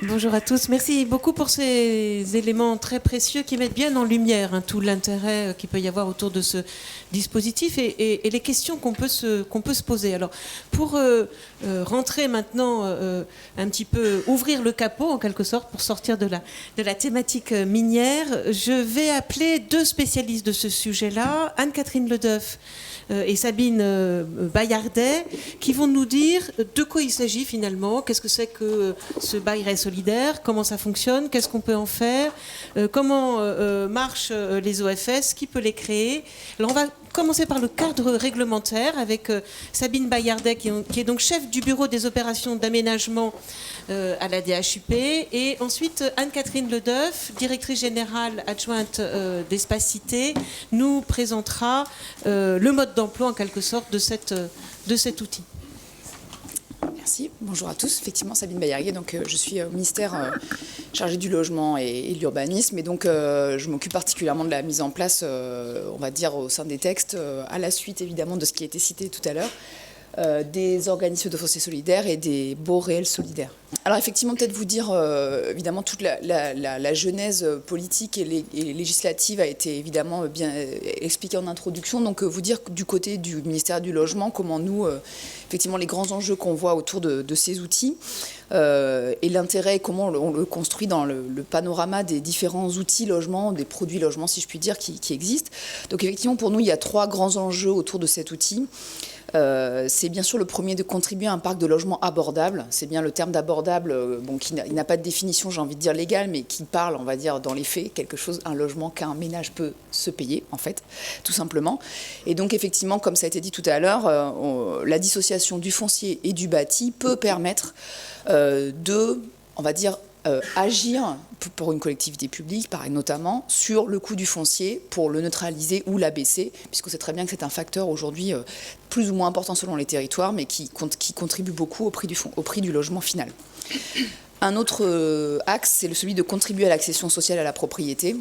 Bonjour à tous. Merci beaucoup pour ces éléments très précieux qui mettent bien en lumière tout l'intérêt qu'il peut y avoir autour de ce dispositif et les questions qu'on peut se poser. Alors, pour rentrer maintenant un petit peu, ouvrir le capot en quelque sorte pour sortir de la thématique minière, je vais appeler deux spécialistes de ce sujet-là, Anne-Catherine Ledeuf et Sabine Bayardet, qui vont nous dire de quoi il s'agit finalement, qu'est-ce que c'est que ce bail réel solidaire, comment ça fonctionne, qu'est-ce qu'on peut en faire, comment marchent les OFS, qui peut les créer. Alors on va commencer par le cadre réglementaire avec Sabine Bayardet qui est donc chef du bureau des opérations d'aménagement à la DHUP, et ensuite Anne-Catherine Ledeuf, directrice générale adjointe d'Espace Cité, nous présentera le mode d'emploi en quelque sorte de cet outil. Merci, bonjour à tous. Effectivement, Sabine Bayarguet, donc je suis au ministère chargé du logement et de l'urbanisme, et donc je m'occupe particulièrement de la mise en place, on va dire, au sein des textes, à la suite évidemment de ce qui a été cité tout à l'heure, des organismes de foncier solidaire et des baux réels solidaires. Alors effectivement, peut-être vous dire, évidemment, toute la genèse politique et législative a été évidemment bien expliquée en introduction. Donc vous dire du côté du ministère du Logement, comment nous, effectivement, les grands enjeux qu'on voit autour de ces outils et l'intérêt, comment on le construit dans le panorama des différents outils logement, des produits logement, si je puis dire, qui existent. Donc effectivement, pour nous, il y a trois grands enjeux autour de cet outil. C'est bien sûr le premier, de contribuer à un parc de logements abordable. C'est bien le terme d'abordable, qui n'a pas de définition, j'ai envie de dire légale, mais qui parle, on va dire, dans les faits, un logement qu'un ménage peut se payer, en fait, tout simplement. Et donc, effectivement, comme ça a été dit tout à l'heure, la dissociation du foncier et du bâti peut permettre de, on va dire, agir pour une collectivité publique, pareil, notamment sur le coût du foncier pour le neutraliser ou l'abaisser, puisqu'on sait très bien que c'est un facteur aujourd'hui plus ou moins important selon les territoires, mais qui contribue beaucoup au prix du logement final. Un autre axe, c'est celui de contribuer à l'accession sociale à la propriété.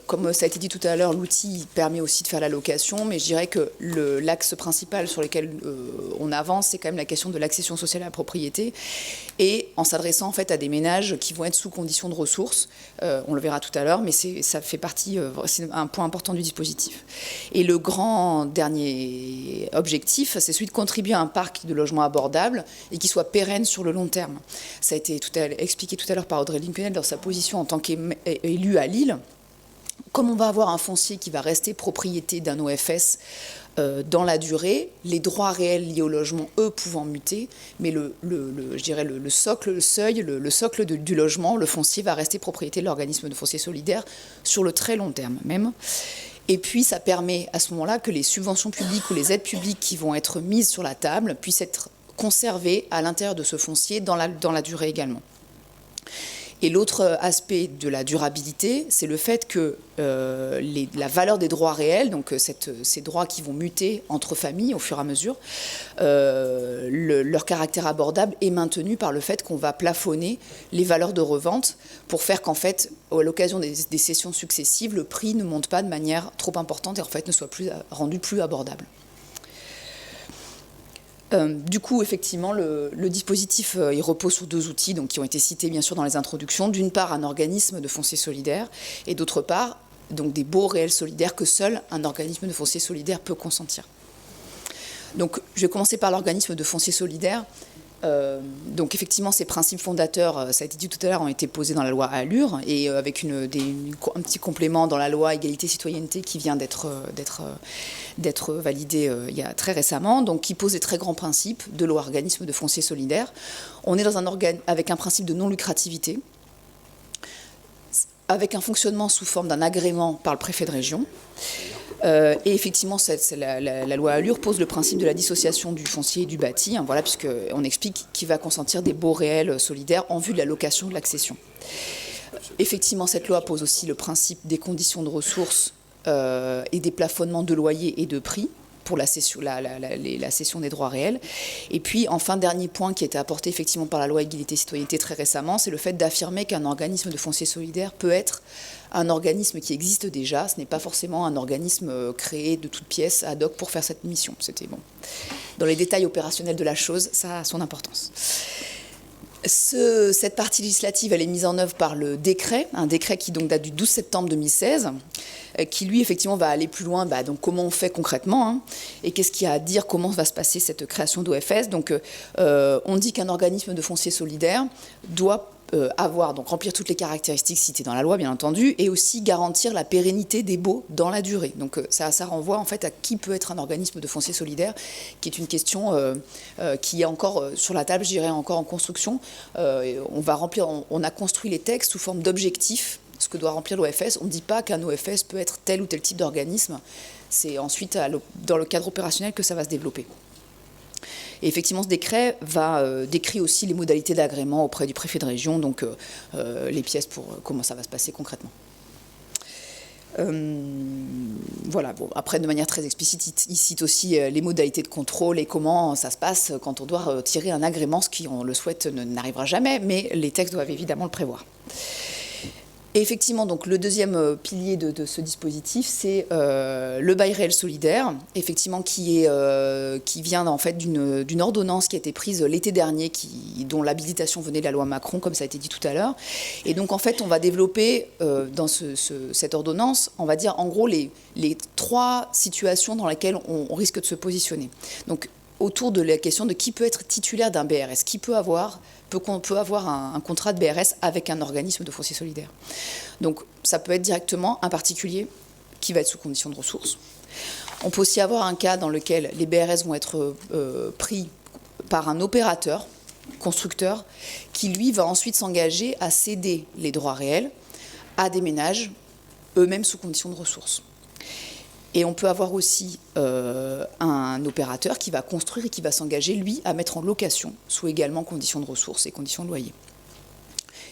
Comme ça a été dit tout à l'heure, l'outil permet aussi de faire la location, mais je dirais que l'axe principal sur lequel on avance, c'est quand même la question de l'accession sociale à la propriété, et en s'adressant en fait à des ménages qui vont être sous conditions de ressources. On le verra tout à l'heure, mais ça fait partie, c'est un point important du dispositif. Et le grand dernier objectif, c'est celui de contribuer à un parc de logements abordables et qui soit pérenne sur le long terme. Ça a été expliqué tout à l'heure par Audrey Linkenel dans sa position en tant qu'élue à Lille. Comme on va avoir un foncier qui va rester propriété d'un OFS dans la durée, les droits réels liés au logement, eux, pouvant muter, mais je dirais le socle, le seuil, le socle du logement, le foncier va rester propriété de l'organisme de foncier solidaire sur le très long terme même. Et puis ça permet à ce moment-là que les subventions publiques ou les aides publiques qui vont être mises sur la table puissent être conservées à l'intérieur de ce foncier dans la durée également. Et l'autre aspect de la durabilité, c'est le fait que la valeur des droits réels, donc ces droits qui vont muter entre familles au fur et à mesure, leur caractère abordable est maintenu par le fait qu'on va plafonner les valeurs de revente pour faire qu'en fait, à l'occasion des cessions successives, le prix ne monte pas de manière trop importante et en fait ne soit rendu plus abordable. Du coup, effectivement, le dispositif il repose sur deux outils qui ont été cités bien sûr dans les introductions. D'une part, un organisme de foncier solidaire et d'autre part, donc des baux réels solidaires que seul un organisme de foncier solidaire peut consentir. Donc, je vais commencer par l'organisme de foncier solidaire. Donc effectivement, ces principes fondateurs, ça a été dit tout à l'heure, ont été posés dans la loi ALUR et avec un petit complément dans la loi égalité-citoyenneté qui vient d'être validé il y a très récemment, donc qui pose des très grands principes de l'organisme de foncier solidaire. On est dans un organe avec un principe de non-lucrativité, avec un fonctionnement sous forme d'un agrément par le préfet de région. Et effectivement, la loi ALUR pose le principe de la dissociation du foncier et du bâti, voilà, puisqu'on explique qu'il va consentir des baux réels solidaires en vue de la location de l'accession. Effectivement, cette loi pose aussi le principe des conditions de ressources et des plafonnements de loyers et de prix pour la cession des droits réels. Et puis, enfin, dernier point qui a été apporté effectivement par la loi égalité-citoyenneté très récemment, c'est le fait d'affirmer qu'un organisme de foncier solidaire peut être un organisme qui existe déjà. Ce n'est pas forcément un organisme créé de toutes pièces ad hoc pour faire cette mission. C'était bon. Dans les détails opérationnels de la chose, ça a son importance. Cette partie législative, elle est mise en œuvre par le décret, un décret qui donc date du 12 septembre 2016, qui lui effectivement va aller plus loin. Donc comment on fait concrètement, hein, et qu'est-ce qu'il y a à dire, comment va se passer cette création d'OFS. Donc on dit qu'un organisme de foncier solidaire doit remplir toutes les caractéristiques citées dans la loi, bien entendu, et aussi garantir la pérennité des baux dans la durée. Donc ça renvoie en fait à qui peut être un organisme de foncier solidaire, qui est une question qui est encore sur la table, je dirais encore en construction. On a construit les textes sous forme d'objectifs, ce que doit remplir l'OFS. On ne dit pas qu'un OFS peut être tel ou tel type d'organisme. C'est ensuite dans le cadre opérationnel que ça va se développer. Et effectivement, ce décret décrit aussi les modalités d'agrément auprès du préfet de région, donc les pièces pour comment ça va se passer concrètement. Voilà. Bon, après, de manière très explicite, il cite aussi les modalités de contrôle et comment ça se passe quand on doit tirer un agrément, ce qui, on le souhaite, n'arrivera jamais, mais les textes doivent évidemment le prévoir. Et effectivement, donc, le deuxième pilier de ce dispositif, c'est le bail réel solidaire, effectivement, qui vient en fait d'une ordonnance qui a été prise l'été dernier, dont l'habilitation venait de la loi Macron, comme ça a été dit tout à l'heure. Et donc, en fait, on va développer dans cette ordonnance, on va dire en gros les 3 situations dans lesquelles on risque de se positionner. Donc, autour de la question de qui peut être titulaire d'un BRS, qui peut avoir un contrat de BRS avec un organisme de foncier solidaire. Donc ça peut être directement un particulier qui va être sous condition de ressources. On peut aussi avoir un cas dans lequel les BRS vont être pris par un opérateur, constructeur, qui lui va ensuite s'engager à céder les droits réels à des ménages, eux-mêmes sous condition de ressources. Et on peut avoir aussi un opérateur qui va construire et qui va s'engager, lui, à mettre en location, sous également conditions de ressources et conditions de loyer.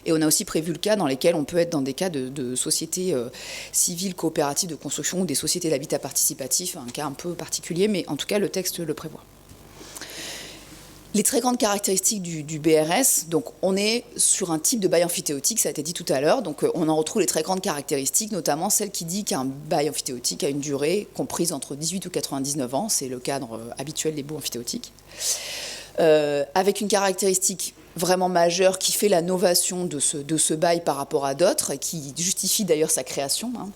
Et on a aussi prévu le cas dans lesquels on peut être dans des cas de sociétés civiles coopératives de construction ou des sociétés d'habitat participatif, un cas un peu particulier, mais en tout cas, le texte le prévoit. Les très grandes caractéristiques du BRS, donc on est sur un type de bail amphithéotique, ça a été dit tout à l'heure, donc on en retrouve les très grandes caractéristiques, notamment celle qui dit qu'un bail amphithéotique a une durée comprise entre 18 ou 99 ans, c'est le cadre habituel des baux amphithéotiques, avec une caractéristique vraiment majeure qui fait la novation de ce bail par rapport à d'autres, et qui justifie d'ailleurs sa création, hein.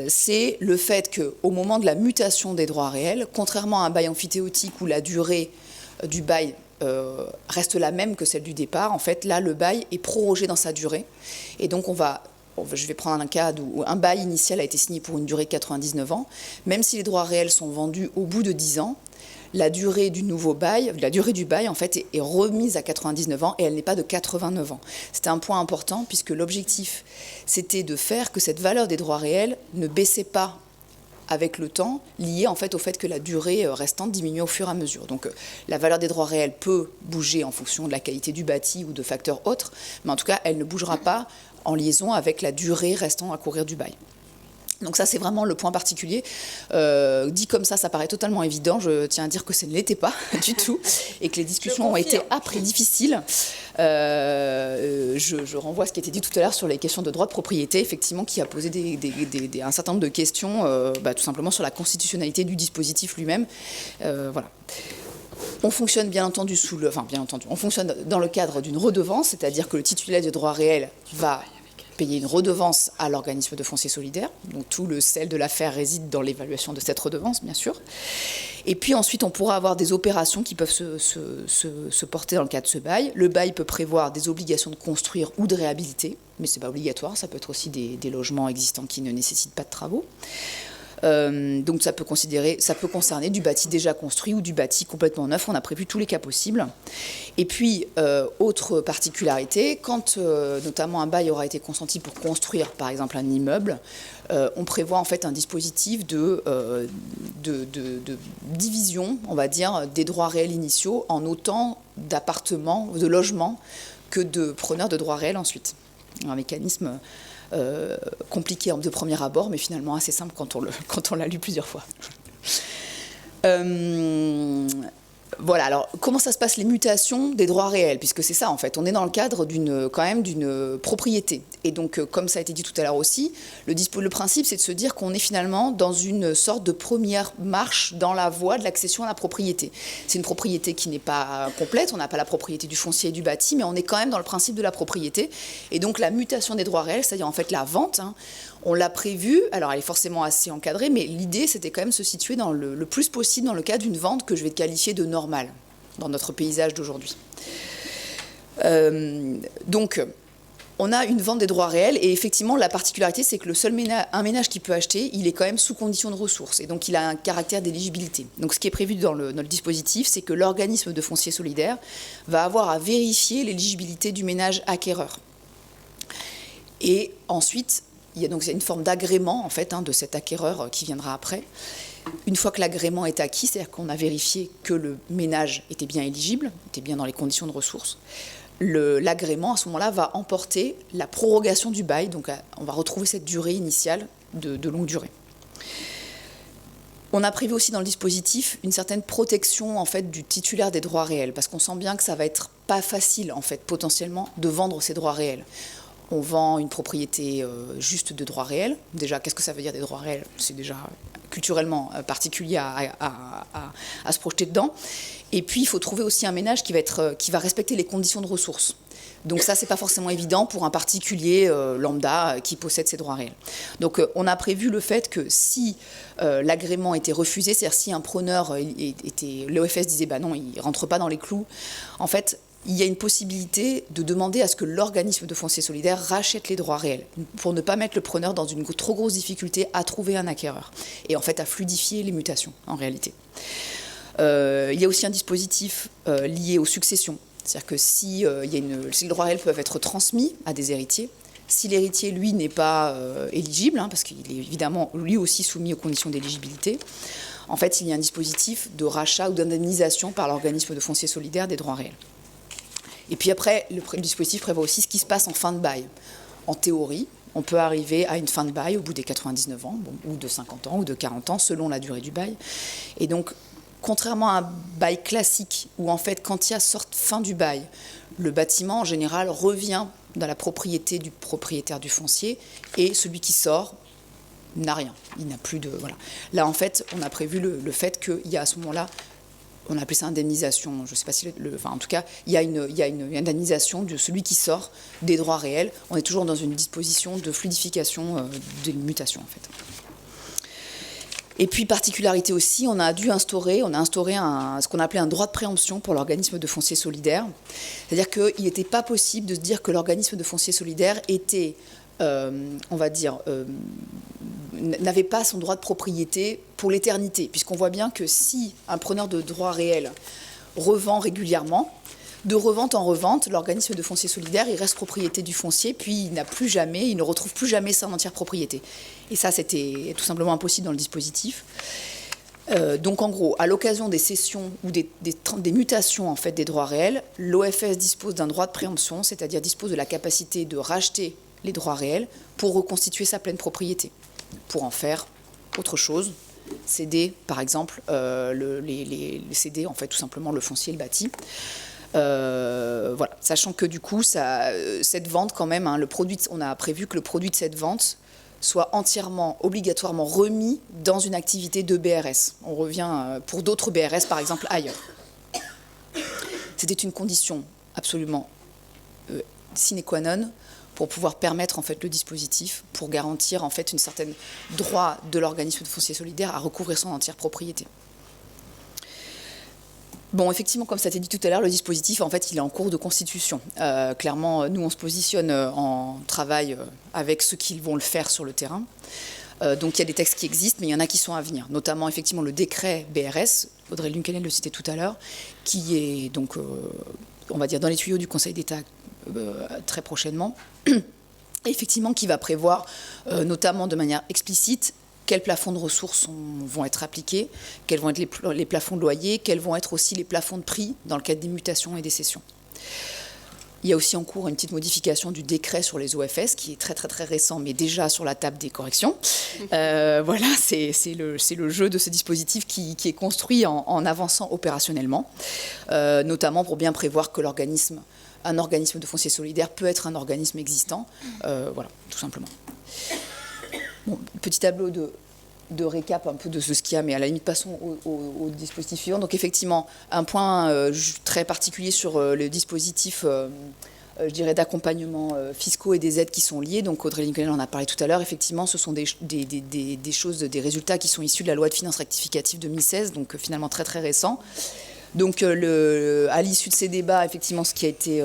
C'est le fait qu'au moment de la mutation des droits réels, contrairement à un bail amphithéotique où la durée du bail reste la même que celle du départ, en fait, là, le bail est prorogé dans sa durée. Et donc, je vais prendre un cas où un bail initial a été signé pour une durée de 99 ans. Même si les droits réels sont vendus au bout de 10 ans, la durée du bail, en fait, est remise à 99 ans et elle n'est pas de 89 ans. C'était un point important puisque l'objectif, c'était de faire que cette valeur des droits réels ne baissait pas avec le temps, lié en fait au fait que la durée restante diminuait au fur et à mesure. Donc la valeur des droits réels peut bouger en fonction de la qualité du bâti ou de facteurs autres, mais en tout cas, elle ne bougera pas en liaison avec la durée restant à courir du bail. Donc ça, c'est vraiment le point particulier. Dit comme ça paraît totalement évident. Je tiens à dire que ça ne l'était pas du tout et que les discussions ont été âpres et difficiles. Je renvoie à ce qui a été dit tout à l'heure sur les questions de droit de propriété, effectivement, qui a posé un certain nombre de questions, tout simplement sur la constitutionnalité du dispositif lui-même. Voilà. On fonctionne bien entendu on fonctionne dans le cadre d'une redevance, c'est-à-dire que le titulaire des droits réels va payer une redevance à l'organisme de foncier solidaire. Donc tout le sel de l'affaire réside dans l'évaluation de cette redevance, bien sûr. Et puis ensuite, on pourra avoir des opérations qui peuvent se porter dans le cadre de ce bail. Le bail peut prévoir des obligations de construire ou de réhabiliter, mais ce n'est pas obligatoire. Ça peut être aussi des logements existants qui ne nécessitent pas de travaux. Donc ça peut concerner du bâti déjà construit ou du bâti complètement neuf. On a prévu tous les cas possibles. Et puis, autre particularité, quand notamment un bail aura été consenti pour construire, par exemple, un immeuble, on prévoit en fait un dispositif de division, on va dire, des droits réels initiaux en autant d'appartements, de logements, que de preneurs de droits réels ensuite. Un mécanisme compliqué de premier abord, mais finalement assez simple quand on l'a lu plusieurs fois. Voilà, Voilà, alors comment ça se passe les mutations des droits réels, puisque c'est ça en fait, on est dans le cadre quand même d'une propriété. Et donc comme ça a été dit tout à l'heure aussi, le principe c'est de se dire qu'on est finalement dans une sorte de première marche dans la voie de l'accession à la propriété. C'est une propriété qui n'est pas complète, on n'a pas la propriété du foncier et du bâti, mais on est quand même dans le principe de la propriété. Et donc la mutation des droits réels, c'est-à-dire en fait la vente, on l'a prévue, alors elle est forcément assez encadrée, mais l'idée c'était quand même de se situer dans le plus possible dans le cas d'une vente que je vais qualifier de normale dans notre paysage d'aujourd'hui. Donc on a une vente des droits réels et effectivement la particularité c'est que le seul ménage qui peut acheter, il est quand même sous condition de ressources et donc il a un caractère d'éligibilité. Donc ce qui est prévu dans le dispositif, c'est que l'organisme de foncier solidaire va avoir à vérifier l'éligibilité du ménage acquéreur. Et ensuite, il y a donc une forme d'agrément en fait de cet acquéreur qui viendra après. Une fois que l'agrément est acquis, c'est-à-dire qu'on a vérifié que le ménage était bien éligible, était bien dans les conditions de ressources, l'agrément à ce moment-là va emporter la prorogation du bail, donc on va retrouver cette durée initiale de longue durée. On a prévu aussi dans le dispositif une certaine protection en fait du titulaire des droits réels, parce qu'on sent bien que ça va être pas facile en fait potentiellement de vendre ces droits réels. On vend une propriété juste de droits réels. Déjà, qu'est-ce que ça veut dire des droits réels? C'est déjà culturellement particulier à se projeter dedans. Et puis, il faut trouver aussi un ménage qui va respecter les conditions de ressources. Donc ça, c'est pas forcément évident pour un particulier lambda qui possède ses droits réels. Donc on a prévu le fait que si l'agrément était refusé, c'est-à-dire si un preneur l'OFS disait bah non, il rentre pas dans les clous, en fait, il y a une possibilité de demander à ce que l'organisme de foncier solidaire rachète les droits réels pour ne pas mettre le preneur dans une trop grosse difficulté à trouver un acquéreur et en fait à fluidifier les mutations en réalité. Il y a aussi un dispositif lié aux successions, c'est-à-dire que si les droits réels peuvent être transmis à des héritiers, si l'héritier, lui, n'est pas éligible, parce qu'il est évidemment lui aussi soumis aux conditions d'éligibilité, en fait, il y a un dispositif de rachat ou d'indemnisation par l'organisme de foncier solidaire des droits réels. Et puis après, le dispositif prévoit aussi ce qui se passe en fin de bail. En théorie, on peut arriver à une fin de bail au bout des 99 ans, ou de 50 ans, ou de 40 ans, selon la durée du bail. Et donc, contrairement à un bail classique, où en fait, quand il y a fin du bail, le bâtiment, en général, revient dans la propriété du propriétaire du foncier, et celui qui sort n'a rien. Il n'a plus de... Voilà. Là, en fait, on a prévu le fait qu'il y a à ce moment-là, on a appelé ça indemnisation, je ne sais pas si... en tout cas, il y a une indemnisation de celui qui sort des droits réels. On est toujours dans une disposition de fluidification des mutations, en fait. Et puis, particularité aussi, on a instauré ce qu'on appelait un droit de préemption pour l'organisme de foncier solidaire. C'est-à-dire qu'il n'était pas possible de se dire que l'organisme de foncier solidaire était, n'avait pas son droit de propriété pour l'éternité, puisqu'on voit bien que si un preneur de droits réels revend régulièrement, de revente en revente, l'organisme de foncier solidaire, il reste propriété du foncier, puis il ne retrouve plus jamais sa entière propriété. Et ça, c'était tout simplement impossible dans le dispositif. Donc en gros, à l'occasion des cessions ou des mutations en fait, des droits réels, l'OFS dispose d'un droit de préemption, c'est-à-dire dispose de la capacité de racheter les droits réels pour reconstituer sa pleine propriété, pour en faire autre chose, céder par exemple, céder en fait tout simplement le foncier et le bâti. Voilà, sachant que du coup, cette vente quand même, on a prévu que le produit de cette vente soit entièrement, obligatoirement remis dans une activité de BRS. On revient pour d'autres BRS, par exemple, ailleurs. C'était une condition absolument sine qua non pour pouvoir permettre en fait le dispositif, pour garantir en fait une certaine droit de l'organisme de foncier solidaire à recouvrir son entière propriété. Bon, effectivement, comme ça a été dit tout à l'heure, le dispositif, en fait, il est en cours de constitution. Clairement, nous, on se positionne en travail avec ceux qui vont le faire sur le terrain. Donc, il y a des textes qui existent, mais il y en a qui sont à venir. Notamment, effectivement, le décret BRS, Audrey Lunckelen le citait tout à l'heure, qui est donc, on va dire, dans les tuyaux du Conseil d'État très prochainement. Et effectivement, qui va prévoir, notamment de manière explicite, quels plafonds de ressources vont être appliqués, quels vont être les plafonds de loyer, quels vont être aussi les plafonds de prix dans le cadre des mutations et des cessions. Il y a aussi en cours une petite modification du décret sur les OFS, qui est très très très récent, mais déjà sur la table des corrections. Voilà, c'est le jeu de ce dispositif qui est construit en avançant opérationnellement, notamment pour bien prévoir que un organisme de foncier solidaire peut être un organisme existant. Voilà, tout simplement. Bon, petit tableau de récap un peu de ce qu'il y a, mais à la limite, passons au dispositif suivant. Donc effectivement, un point très particulier sur le dispositif, je dirais, d'accompagnement fiscaux et des aides qui sont liées. Donc Audrey Lincoln en a parlé tout à l'heure. Effectivement, ce sont des choses, des résultats qui sont issus de la loi de finances rectificative 2016, donc finalement très très récent. Donc à l'issue de ces débats, effectivement, ce qui a été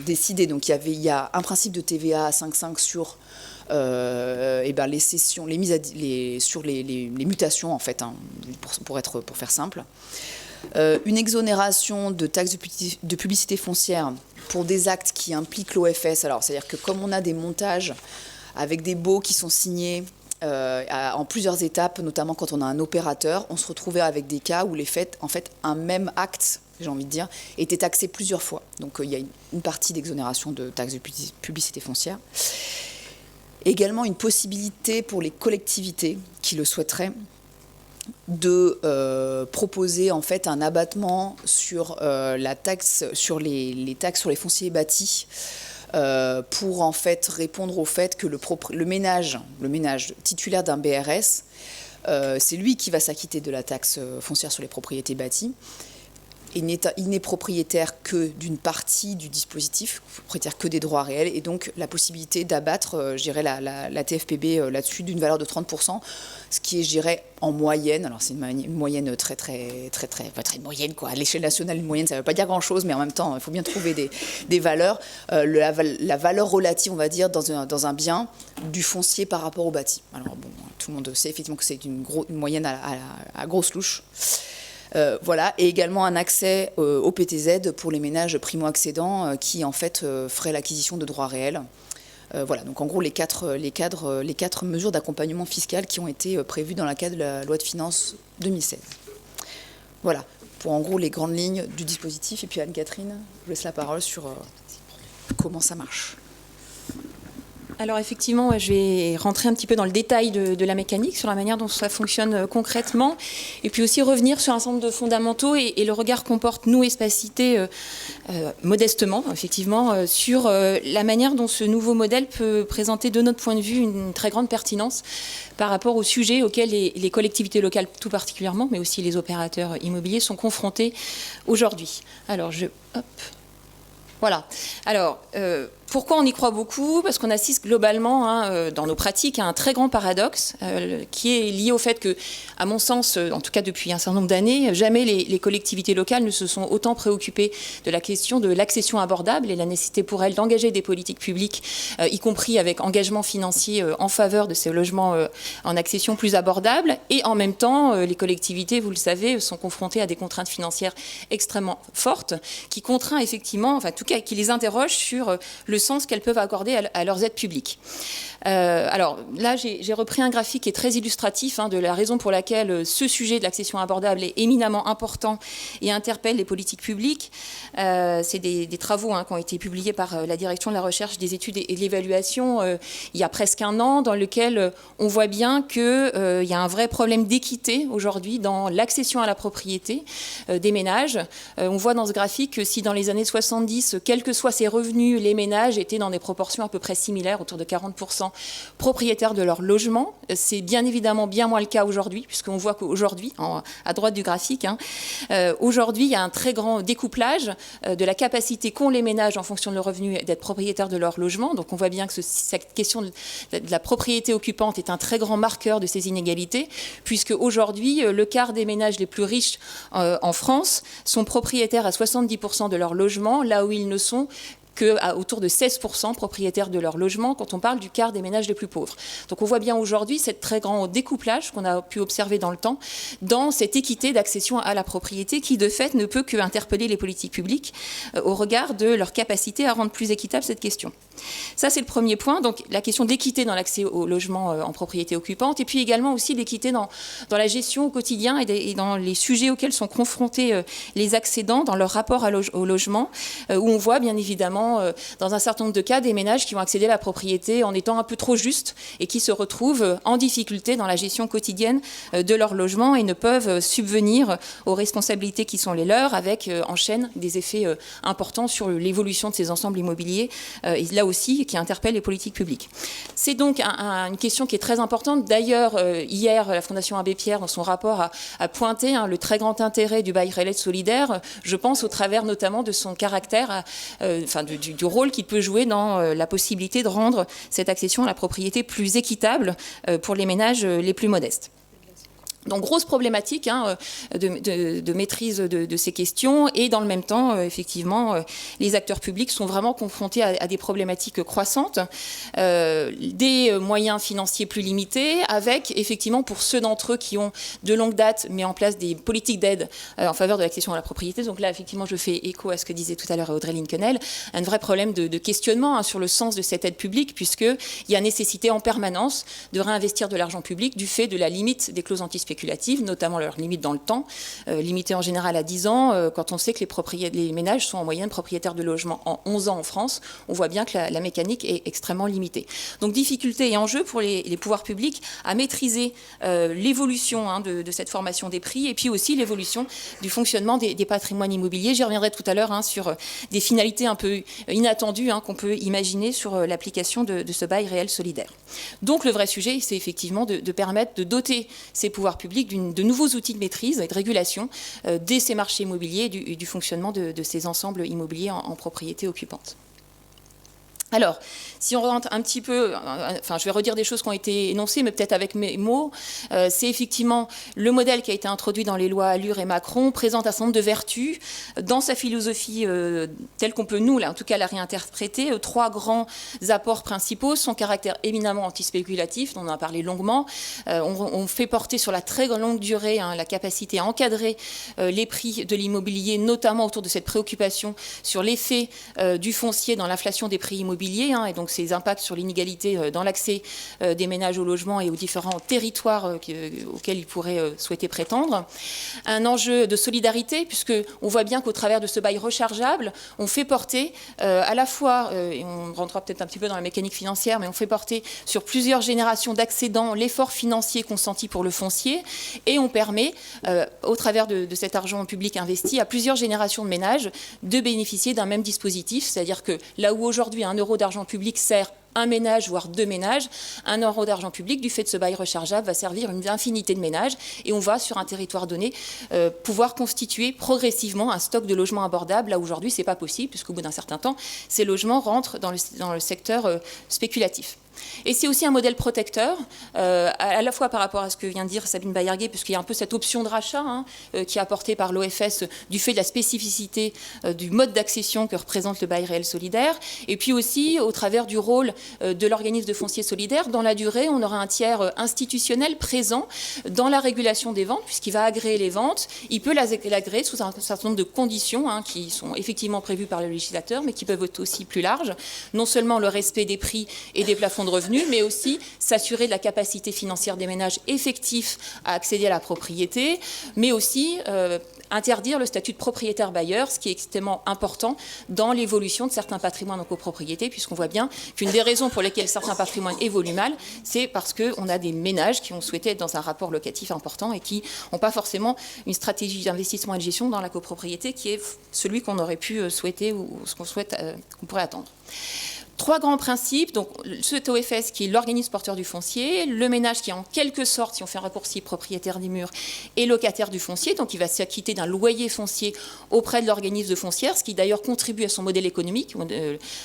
décidé, donc il y a un principe de TVA à 5,5 sur les cessions, sur les mutations en fait, hein, pour faire simple. Une exonération de taxes de publicité foncière pour des actes qui impliquent l'OFS. Alors c'est-à-dire que comme on a des montages avec des baux qui sont signés en plusieurs étapes, notamment quand on a un opérateur, on se retrouvait avec des cas où un même acte, j'ai envie de dire, était taxé plusieurs fois. Donc il y a une partie d'exonération de taxes de publicité foncière. Également une possibilité pour les collectivités qui le souhaiteraient de proposer en fait un abattement sur la taxe sur les taxes sur les fonciers bâtis pour en fait répondre au fait que le ménage titulaire d'un BRS, c'est lui qui va s'acquitter de la taxe foncière sur les propriétés bâties. Il n'est propriétaire que d'une partie du dispositif, propriétaire que des droits réels, et donc la possibilité d'abattre, je dirais, la TFPB là-dessus d'une valeur de 30%, ce qui est, je dirais, en moyenne, alors c'est une moyenne très moyenne, quoi. À l'échelle nationale, une moyenne, ça ne veut pas dire grand-chose, mais en même temps, il faut bien trouver des valeurs. La valeur relative, on va dire, dans un bien, du foncier par rapport au bâti. Alors bon, tout le monde sait effectivement que c'est une moyenne à grosse louche. Voilà, et également un accès au PTZ pour les ménages primo-accédants qui en fait feraient l'acquisition de droits réels. Voilà, donc en gros les quatre mesures d'accompagnement fiscal qui ont été prévues dans le cadre de la loi de finances 2016. Voilà, pour en gros les grandes lignes du dispositif. Et puis Anne-Catherine, je vous laisse la parole sur comment ça marche. Alors effectivement, je vais rentrer un petit peu dans le détail de la mécanique, sur la manière dont ça fonctionne concrètement, et puis aussi revenir sur un certain nombre de fondamentaux et le regard qu'on porte, nous, Espacité, modestement, effectivement, sur la manière dont ce nouveau modèle peut présenter, de notre point de vue, une très grande pertinence par rapport aux sujets auxquels les collectivités locales, tout particulièrement, mais aussi les opérateurs immobiliers, sont confrontés aujourd'hui. Alors, voilà. Alors, pourquoi on y croit beaucoup ? Parce qu'on assiste globalement, dans nos pratiques, à un très grand paradoxe qui est lié au fait que, à mon sens, en tout cas depuis un certain nombre d'années, jamais les collectivités locales ne se sont autant préoccupées de la question de l'accession abordable et la nécessité pour elles d'engager des politiques publiques, y compris avec engagement financier en faveur de ces logements en accession plus abordables. Et en même temps, les collectivités, vous le savez, sont confrontées à des contraintes financières extrêmement fortes qui contraignent effectivement, enfin en tout cas qui les interrogent sur le sens qu'elles peuvent accorder à leurs aides publiques. Alors là, j'ai repris un graphique qui est très illustratif de la raison pour laquelle ce sujet de l'accession abordable est éminemment important et interpelle les politiques publiques. C'est des travaux qui ont été publiés par la Direction de la Recherche, des Études et de l'Évaluation il y a presque un an, dans lequel on voit bien qu'il y a un vrai problème d'équité aujourd'hui dans l'accession à la propriété des ménages. On voit dans ce graphique que si dans les années 70, quels que soient ses revenus, les ménages étaient dans des proportions à peu près similaires, autour de 40% propriétaires de leur logement. C'est bien évidemment bien moins le cas aujourd'hui, puisqu'on voit qu'aujourd'hui, à droite du graphique, aujourd'hui, il y a un très grand découplage de la capacité qu'ont les ménages en fonction de leurs revenus d'être propriétaires de leur logement. Donc on voit bien que cette question de la propriété occupante est un très grand marqueur de ces inégalités, puisque aujourd'hui, le quart des ménages les plus riches en France sont propriétaires à 70% de leur logement, là où ils ne sont qu'à autour de 16% propriétaires de leur logement quand on parle du quart des ménages les plus pauvres. Donc on voit bien aujourd'hui ce très grand découplage qu'on a pu observer dans le temps, dans cette équité d'accession à la propriété qui de fait ne peut qu'interpeller les politiques publiques au regard de leur capacité à rendre plus équitable cette question. Ça c'est le premier point, donc la question d'équité dans l'accès au logement en propriété occupante, et puis également aussi l'équité dans la gestion au quotidien et dans les sujets auxquels sont confrontés les accédants dans leur rapport au logement, où on voit bien évidemment dans un certain nombre de cas, des ménages qui vont accéder à la propriété en étant un peu trop justes et qui se retrouvent en difficulté dans la gestion quotidienne de leur logement et ne peuvent subvenir aux responsabilités qui sont les leurs, avec en chaîne des effets importants sur l'évolution de ces ensembles immobiliers, et là aussi qui interpellent les politiques publiques. C'est donc une question qui est très importante. D'ailleurs, hier, la Fondation Abbé Pierre, dans son rapport, a pointé le très grand intérêt du bail réel solidaire, je pense au travers notamment de son caractère, du rôle qu'il peut jouer dans la possibilité de rendre cette accession à la propriété plus équitable pour les ménages les plus modestes. Donc, grosse problématique de maîtrise de ces questions, et dans le même temps, effectivement, les acteurs publics sont vraiment confrontés à des problématiques croissantes, des moyens financiers plus limités, avec effectivement pour ceux d'entre eux qui ont de longue date mis en place des politiques d'aide en faveur de l'accession à la propriété. Donc là, effectivement, je fais écho à ce que disait tout à l'heure Audrey Linkenel, un vrai problème de questionnement sur le sens de cette aide publique, puisqu'il y a nécessité en permanence de réinvestir de l'argent public du fait de la limite des clauses antispéculatives, notamment leur limite dans le temps, limitée en général à 10 ans, quand on sait que les ménages sont en moyenne propriétaires de logements en 11 ans en France, on voit bien que la mécanique est extrêmement limitée. Donc difficulté et enjeu pour les pouvoirs publics à maîtriser l'évolution de cette formation des prix, et puis aussi l'évolution du fonctionnement des patrimoines immobiliers. J'y reviendrai tout à l'heure sur des finalités un peu inattendues qu'on peut imaginer sur l'application de ce bail réel solidaire. Donc le vrai sujet, c'est effectivement de permettre de doter ces pouvoirs publics de nouveaux outils de maîtrise et de régulation de ces marchés immobiliers et du fonctionnement de ces ensembles immobiliers en propriété occupante. Alors, si on rentre un petit peu, je vais redire des choses qui ont été énoncées, mais peut-être avec mes mots, c'est effectivement le modèle qui a été introduit dans les lois Allure et Macron, présente un certain nombre de vertus. Dans sa philosophie telle qu'on peut, nous, là, en tout cas, la réinterpréter, 3 grands apports principaux, son caractère éminemment antispéculatif, dont on a parlé longuement. On fait porter sur la très longue durée la capacité à encadrer les prix de l'immobilier, notamment autour de cette préoccupation sur l'effet du foncier dans l'inflation des prix immobiliers, et donc ses impacts sur l'inégalité dans l'accès des ménages au logement et aux différents territoires auxquels ils pourraient souhaiter prétendre. Un enjeu de solidarité, puisqu'on voit bien qu'au travers de ce bail rechargeable, on fait porter à la fois, et on rentrera peut-être un petit peu dans la mécanique financière, mais on fait porter sur plusieurs générations d'accédants l'effort financier consenti pour le foncier, et on permet, au travers de cet argent public investi, à plusieurs générations de ménages de bénéficier d'un même dispositif, c'est-à-dire que là où aujourd'hui 1 euro d'argent public sert un ménage, voire 2 ménages, 1 euro d'argent public, du fait de ce bail rechargeable, va servir une infinité de ménages, et on va, sur un territoire donné, pouvoir constituer progressivement un stock de logements abordables. Là, aujourd'hui, ce n'est pas possible, puisqu'au bout d'un certain temps, ces logements rentrent dans le secteur spéculatif. Et c'est aussi un modèle protecteur, à la fois par rapport à ce que vient de dire Sabine Baillarguet, puisqu'il y a un peu cette option de rachat qui est apportée par l'OFS du fait de la spécificité du mode d'accession que représente le bail réel solidaire, et puis aussi au travers du rôle de l'organisme de foncier solidaire. Dans la durée, on aura un tiers institutionnel présent dans la régulation des ventes, puisqu'il va agréer les ventes. Il peut l'agréer sous un certain nombre de conditions qui sont effectivement prévues par le législateur, mais qui peuvent être aussi plus larges. Non seulement le respect des prix et des plafonds de revenus, mais aussi s'assurer de la capacité financière des ménages effectifs à accéder à la propriété, mais aussi interdire le statut de propriétaire bailleur, ce qui est extrêmement important dans l'évolution de certains patrimoines en copropriété, puisqu'on voit bien qu'une des raisons pour lesquelles certains patrimoines évoluent mal, c'est parce qu'on a des ménages qui ont souhaité être dans un rapport locatif important et qui n'ont pas forcément une stratégie d'investissement et de gestion dans la copropriété qui est celui qu'on aurait pu souhaiter ou ce qu'on souhaite, qu'on pourrait attendre. 3 grands principes, donc cet OFS qui est l'organisme porteur du foncier, le ménage qui est en quelque sorte, si on fait un raccourci, propriétaire d'immeuble et locataire du foncier, donc il va s'acquitter d'un loyer foncier auprès de l'organisme de foncière, ce qui d'ailleurs contribue à son modèle économique.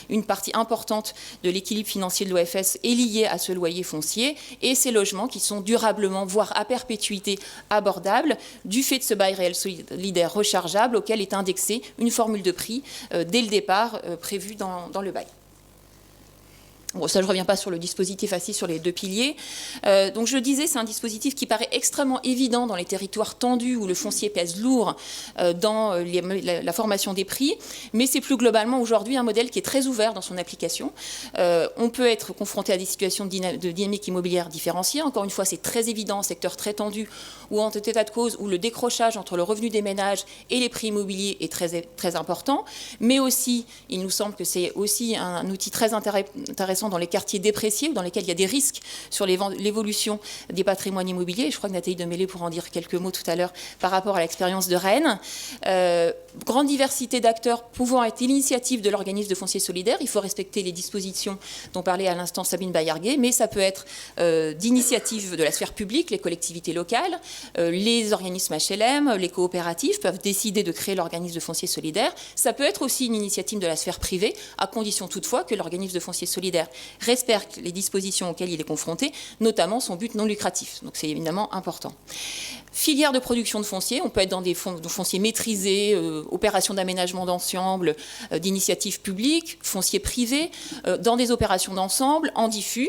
Une partie importante de l'équilibre financier de l'OFS est liée à ce loyer foncier, et ces logements qui sont durablement, voire à perpétuité, abordables, du fait de ce bail réel solidaire rechargeable auquel est indexée une formule de prix dès le départ prévue dans le bail. Bon, ça, je ne reviens pas sur le dispositif assis sur les 2 piliers. Donc, je le disais, c'est un dispositif qui paraît extrêmement évident dans les territoires tendus où le foncier pèse lourd dans la formation des prix. Mais c'est plus globalement aujourd'hui un modèle qui est très ouvert dans son application. On peut être confronté à des situations de dynamique immobilière différenciées. Encore une fois, c'est très évident en secteur très tendu ou en état de cause où le décrochage entre le revenu des ménages et les prix immobiliers est très, très important. Mais aussi, il nous semble que c'est aussi un outil très intéressant dans les quartiers dépréciés, dans lesquels il y a des risques sur l'évolution des patrimoines immobiliers. Je crois que Nathalie Demélé pourra en dire quelques mots tout à l'heure par rapport à l'expérience de Rennes. Grande diversité d'acteurs pouvant être l'initiative de l'organisme de foncier solidaire. Il faut respecter les dispositions dont parlait à l'instant Sabine Bayarguet, mais ça peut être d'initiative de la sphère publique, les collectivités locales, les organismes HLM, les coopératives peuvent décider de créer l'organisme de foncier solidaire. Ça peut être aussi une initiative de la sphère privée, à condition toutefois que l'organisme de foncier solidaire respecte les dispositions auxquelles il est confronté, notamment son but non lucratif. Donc c'est évidemment important. Filière de production de foncier, on peut être dans des fonciers maîtrisés, opérations d'aménagement d'ensemble, d'initiatives publiques, fonciers privés, dans des opérations d'ensemble, en diffus,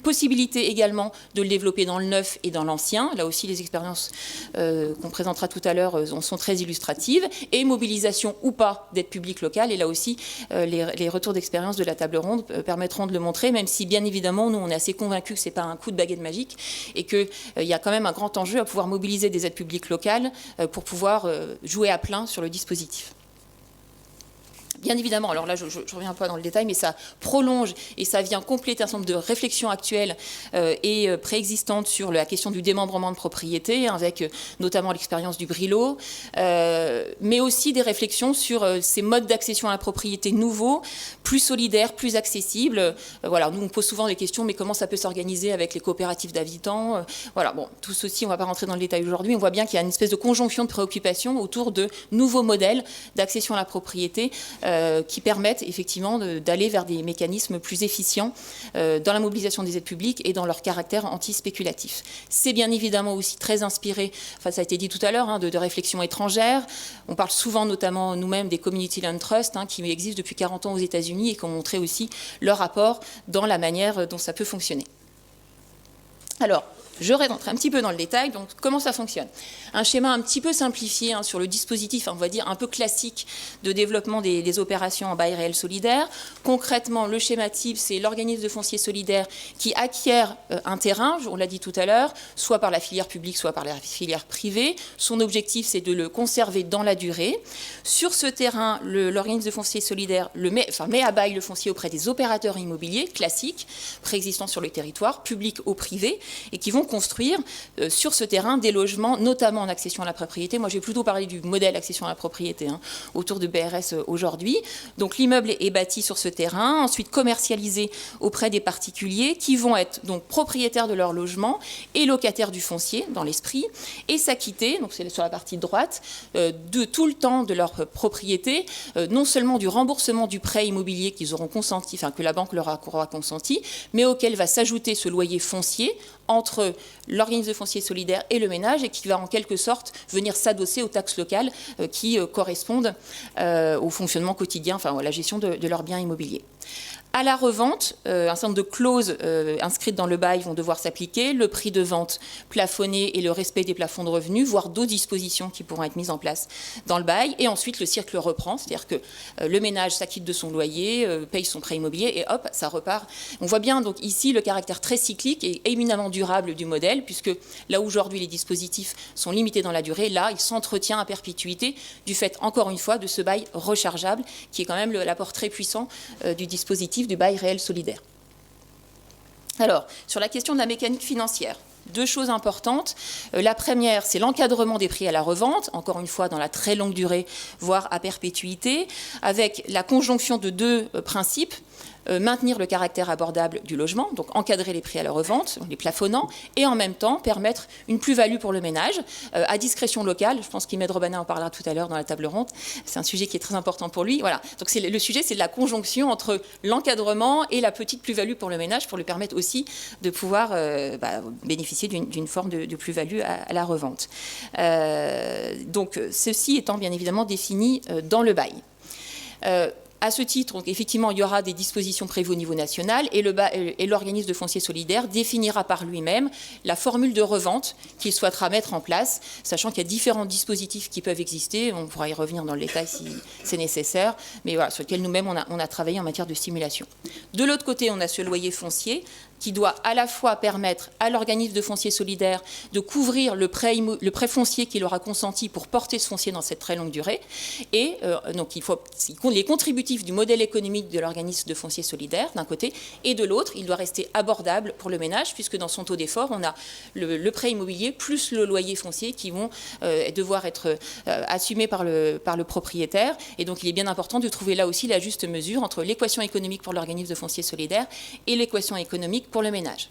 possibilité également de le développer dans le neuf et dans l'ancien. Là aussi, les expériences qu'on présentera tout à l'heure sont très illustratives, et mobilisation ou pas d'aide publique locale. Et là aussi, les retours d'expérience de la table ronde permettront de le montrer, même si bien évidemment, nous, on est assez convaincus que ce n'est pas un coup de baguette magique et qu'il y a quand même un grand enjeu à pouvoir mobiliser des aides publiques locales pour pouvoir jouer à plein sur le dispositif. Bien évidemment, alors là je ne reviens pas dans le détail, mais ça prolonge et ça vient compléter un certain nombre de réflexions actuelles et préexistantes sur la question du démembrement de propriété, avec notamment l'expérience du Brilot, mais aussi des réflexions sur ces modes d'accession à la propriété nouveaux, plus solidaires, plus accessibles. Voilà, nous on pose souvent des questions, mais comment ça peut s'organiser avec les coopératives d'habitants? Voilà, bon, tout ceci, on ne va pas rentrer dans le détail aujourd'hui. On voit bien qu'il y a une espèce de conjonction de préoccupations autour de nouveaux modèles d'accession à la propriété qui permettent effectivement d'aller vers des mécanismes plus efficients dans la mobilisation des aides publiques et dans leur caractère anti-spéculatif. C'est bien évidemment aussi très inspiré, enfin ça a été dit tout à l'heure, de réflexions étrangères. On parle souvent notamment nous-mêmes des Community Land Trust qui existent depuis 40 ans aux États-Unis et qui ont montré aussi leur apport dans la manière dont ça peut fonctionner. Alors, je rentre un petit peu dans le détail. Donc, comment ça fonctionne? Un schéma un petit peu simplifié sur le dispositif, on va dire un peu classique de développement des opérations en bail réel solidaire. Concrètement, le schéma type, c'est l'organisme de foncier solidaire qui acquiert un terrain, on l'a dit tout à l'heure, soit par la filière publique, soit par la filière privée. Son objectif, c'est de le conserver dans la durée. Sur ce terrain, l'organisme de foncier solidaire met à bail le foncier auprès des opérateurs immobiliers classiques, préexistants sur le territoire, publics ou privés, et qui vont construire sur ce terrain des logements, notamment en accession à la propriété. Moi, j'ai plutôt parlé du modèle accession à la propriété autour de BRS aujourd'hui. Donc, l'immeuble est bâti sur ce terrain, ensuite commercialisé auprès des particuliers qui vont être donc propriétaires de leur logement et locataires du foncier dans l'esprit et s'acquitter, donc c'est sur la partie droite, de tout le temps de leur propriété, non seulement du remboursement du prêt immobilier qu'ils auront consenti, enfin que la banque leur aura consenti, mais auquel va s'ajouter ce loyer foncier entre l'organisme de foncier solidaire et le ménage et qui va en quelque sorte venir s'adosser aux taxes locales qui correspondent au fonctionnement quotidien, enfin à la gestion de leurs biens immobiliers. À la revente, un certain nombre de clauses inscrites dans le bail vont devoir s'appliquer, le prix de vente plafonné et le respect des plafonds de revenus, voire d'autres dispositions qui pourront être mises en place dans le bail. Et ensuite, le cycle reprend, c'est-à-dire que le ménage s'acquitte de son loyer, paye son prêt immobilier et hop, ça repart. On voit bien donc ici le caractère très cyclique et éminemment durable du modèle, puisque là aujourd'hui les dispositifs sont limités dans la durée, là il s'entretient à perpétuité du fait, encore une fois, de ce bail rechargeable, qui est quand même l'apport très puissant du dispositif du bail réel solidaire. Alors, sur la question de la mécanique financière, deux choses importantes. La première, c'est l'encadrement des prix à la revente, encore une fois dans la très longue durée, voire à perpétuité, avec la conjonction de deux principes. Maintenir le caractère abordable du logement, donc encadrer les prix à la revente, les plafonnant, et en même temps permettre une plus-value pour le ménage, à discrétion locale. Je pense qu'Imed Robanet en parlera tout à l'heure dans la table ronde. C'est un sujet qui est très important pour lui. Voilà. Donc le sujet, c'est de la conjonction entre l'encadrement et la petite plus-value pour le ménage, pour lui permettre aussi de pouvoir bénéficier d'une forme de plus-value à la revente. Donc ceci étant bien évidemment défini dans le bail. À ce titre, donc, effectivement, il y aura des dispositions prévues au niveau national et l'organisme de foncier solidaire définira par lui-même la formule de revente qu'il souhaitera mettre en place, sachant qu'il y a différents dispositifs qui peuvent exister. On pourra y revenir dans le détail si c'est nécessaire, mais voilà, sur lequel nous-mêmes on a travaillé en matière de simulation. De l'autre côté, on a ce loyer foncier qui doit à la fois permettre à l'organisme de foncier solidaire de couvrir le prêt foncier qu'il aura consenti pour porter ce foncier dans cette très longue durée. Et donc, il faut les contributifs du modèle économique de l'organisme de foncier solidaire, d'un côté, et de l'autre, il doit rester abordable pour le ménage, puisque dans son taux d'effort, on a le prêt immobilier plus le loyer foncier qui vont devoir être assumés par le propriétaire. Et donc, il est bien important de trouver là aussi la juste mesure entre l'équation économique pour l'organisme de foncier solidaire et l'équation économique pour le ménage.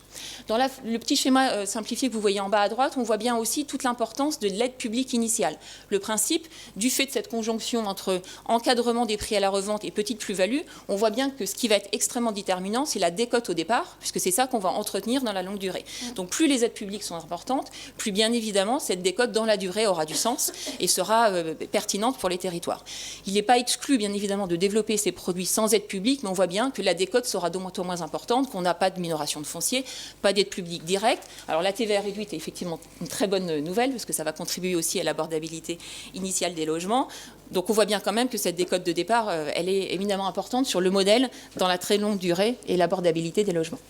Dans le petit schéma simplifié que vous voyez en bas à droite, on voit bien aussi toute l'importance de l'aide publique initiale. Le principe, du fait de cette conjonction entre encadrement des prix à la revente et petite plus-value, on voit bien que ce qui va être extrêmement déterminant, c'est la décote au départ, puisque c'est ça qu'on va entretenir dans la longue durée. Donc plus les aides publiques sont importantes, plus bien évidemment cette décote dans la durée aura du sens et sera pertinente pour les territoires. Il n'est pas exclu bien évidemment de développer ces produits sans aide publique, mais on voit bien que la décote sera d'autant moins importante qu'on n'a pas de minoration de foncier, pas d'aide publique directe. Alors la TVA réduite est effectivement une très bonne nouvelle parce que ça va contribuer aussi à l'abordabilité initiale des logements. Donc on voit bien quand même que cette décote de départ, elle est éminemment importante sur le modèle dans la très longue durée et l'abordabilité des logements.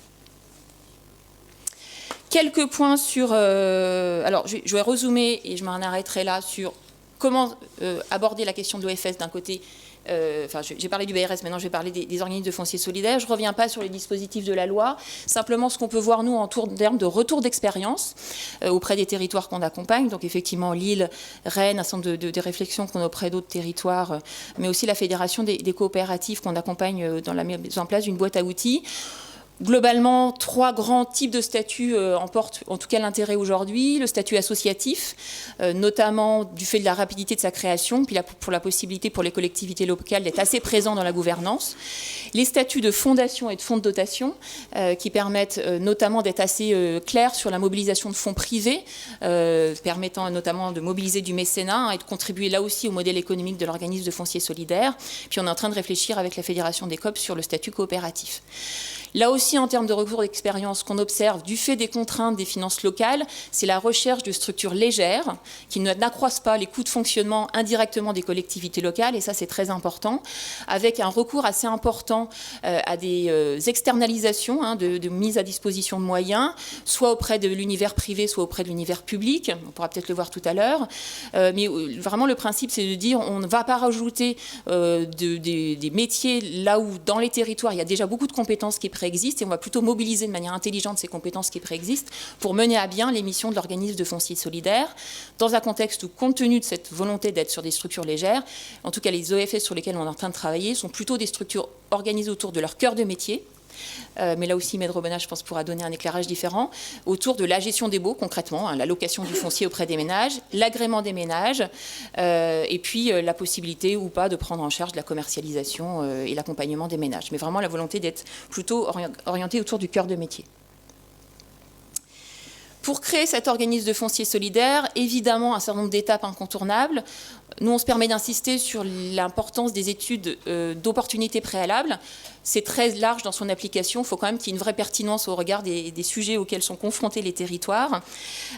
Quelques points sur... alors je vais rezoomer et je m'en arrêterai là sur comment aborder la question de l'OFS d'un côté. J'ai parlé du BRS, maintenant je vais parler des organismes de foncier solidaire. Je ne reviens pas sur les dispositifs de la loi. Simplement, ce qu'on peut voir, nous, en termes de retour d'expérience auprès des territoires qu'on accompagne. Donc, effectivement, Lille, Rennes, un certain nombre de réflexions qu'on a auprès d'autres territoires, mais aussi la fédération des coopératives qu'on accompagne dans la mise en place d'une boîte à outils. Globalement, 3 grands types de statuts emportent en tout cas l'intérêt aujourd'hui. Le statut associatif, notamment du fait de la rapidité de sa création, puis pour la possibilité pour les collectivités locales d'être assez présents dans la gouvernance. Les statuts de fondation et de fonds de dotation, qui permettent notamment d'être assez clairs sur la mobilisation de fonds privés, permettant notamment de mobiliser du mécénat et de contribuer là aussi au modèle économique de l'organisme de foncier solidaire. Puis on est en train de réfléchir avec la Fédération des COP sur le statut coopératif. Là aussi, en termes de recours d'expérience qu'on observe du fait des contraintes des finances locales, c'est la recherche de structures légères qui n'accroissent pas les coûts de fonctionnement indirectement des collectivités locales, et ça c'est très important, avec un recours assez important à des externalisations de mise à disposition de moyens, soit auprès de l'univers privé, soit auprès de l'univers public, on pourra peut-être le voir tout à l'heure, mais vraiment le principe c'est de dire on ne va pas rajouter des métiers là où dans les territoires il y a déjà beaucoup de compétences qui préexistent, et on va plutôt mobiliser de manière intelligente ces compétences qui préexistent pour mener à bien les missions de l'organisme de foncier solidaire, dans un contexte où, compte tenu de cette volonté d'être sur des structures légères, en tout cas les OFS sur lesquels on est en train de travailler sont plutôt des structures organisées autour de leur cœur de métier. Mais là aussi, Maître Robena, je pense, pourra donner un éclairage différent, autour de la gestion des baux, concrètement, la location du foncier auprès des ménages, l'agrément des ménages, et puis la possibilité ou pas de prendre en charge la commercialisation et l'accompagnement des ménages. Mais vraiment la volonté d'être plutôt orientée autour du cœur de métier. Pour créer cet organisme de foncier solidaire, évidemment, un certain nombre d'étapes incontournables. Nous, on se permet d'insister sur l'importance des études d'opportunité préalables. C'est très large dans son application. Il faut quand même qu'il y ait une vraie pertinence au regard des sujets auxquels sont confrontés les territoires.